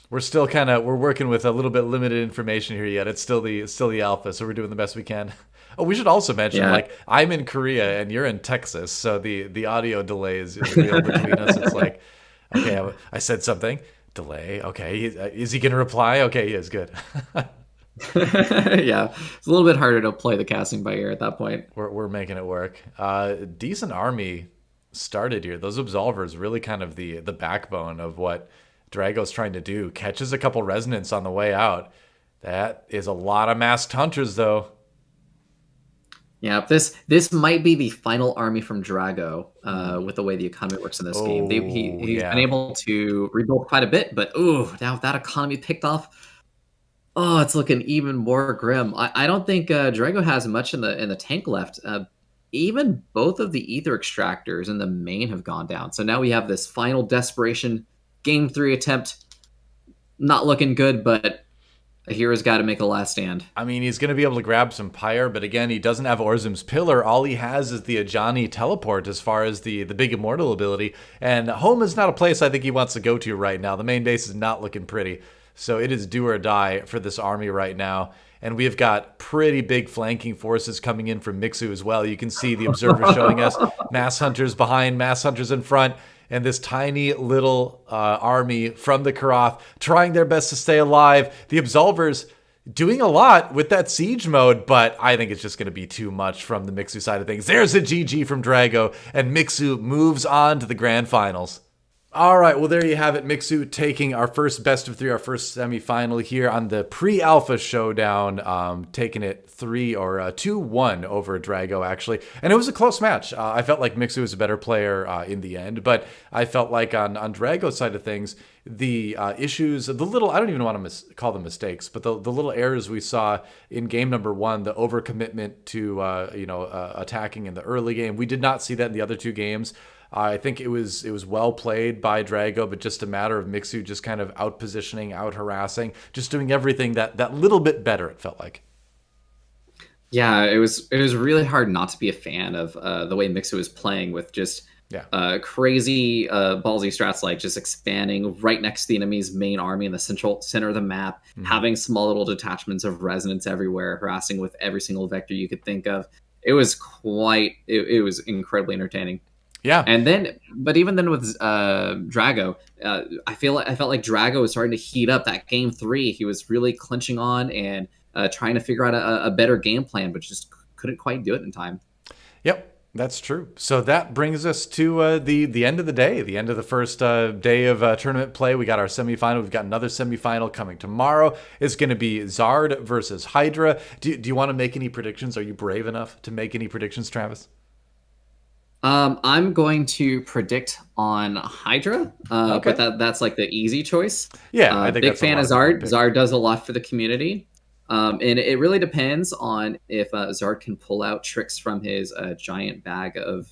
We're working with a little bit limited information here yet. It's still the alpha, so we're doing the best we can. Oh, we should also mention, Yeah. like, I'm in Korea and you're in Texas, so the audio delay is real between us. It's like, okay, I said something, delay. Okay, is he gonna reply? Okay, he is. Good. Yeah, it's a little bit harder to play the casting by ear at that point. We're making it work. Decent army started here. Those absolvers really kind of the backbone of what Drago's trying to do. Catches a couple resonance on the way out. That is a lot of masked hunters, though. Yeah, this might be the final army from Drago, with the way the economy works in this game. He's Yeah. been able to rebuild quite a bit, but ooh, now with that economy picked off, oh, it's looking even more grim. I don't think Drago has much in the tank left. Even both of the ether extractors in the main have gone down. So now we have this final desperation game 3 attempt. Not looking good, but a hero's got to make a last stand. I mean, he's going to be able to grab some Pyre, but again, he doesn't have Orzum's Pillar. All he has is the Ajani Teleport as far as the big Immortal ability. And home is not a place I think he wants to go to right now. The main base is not looking pretty. So it is do or die for this army right now. And we have got pretty big flanking forces coming in from Mixu as well. You can see the observer showing us mass hunters behind, mass hunters in front, and this tiny little army from the Karath trying their best to stay alive. The absolvers doing a lot with that siege mode, but I think it's just going to be too much from the Mixu side of things. There's a GG from Drago, and Mixu moves on to the grand finals. All right, well, there you have it. Mixu taking our first best of 3, our first semifinal here on the pre-alpha showdown, taking it 2-1 over Drago, actually. And it was a close match. I felt like Mixu was a better player in the end, but I felt like on Drago's side of things, the issues, the little, I don't even want to call them mistakes, but the little errors we saw in game number 1, the overcommitment to, attacking in the early game, we did not see that in the other 2 games. I think it was well played by Drago, but just a matter of Mixu just kind of out positioning, out harassing, just doing everything that little bit better, it felt like. Yeah, it was really hard not to be a fan of the way Mixu was playing with just crazy ballsy strats, like just expanding right next to the enemy's main army in the center of the map, having small little detachments of resonance everywhere, harassing with every single vector you could think of. It was it was incredibly entertaining. Yeah. And then, but even then with Drago, I felt like Drago was starting to heat up. That game 3, he was really clinching on and trying to figure out a better game plan, but just couldn't quite do it in time. Yep, that's true. So that brings us to the end of the day, the end of the first day of tournament play. We got our semifinal. We've got another semifinal coming tomorrow. It's going to be Zard versus Hydra. Do you want to make any predictions? Are you brave enough to make any predictions, Travis? I'm going to predict on Hydra, Okay. but that's like the easy choice. Yeah, I think big that's a fan of lot Zard. pick. Zard does a lot for the community, and it really depends on if Zard can pull out tricks from his giant bag of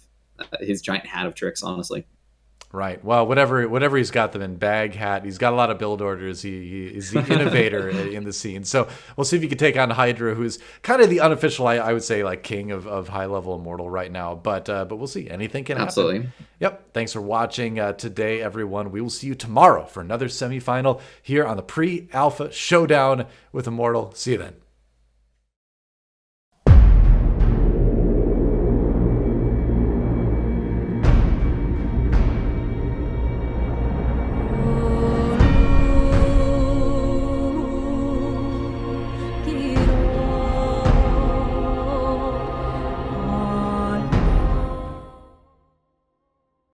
his giant hat of tricks. Honestly. Right. Well, whatever he's got them in, bag, hat, he's got a lot of build orders. He is the innovator in the scene. So we'll see if he can take on Hydra, who's kind of the unofficial, I would say, like king of high level Immortal right now. But we'll see. Anything can happen. Absolutely. Yep. Thanks for watching today, everyone. We will see you tomorrow for another semifinal here on the pre-alpha showdown with Immortal. See you then.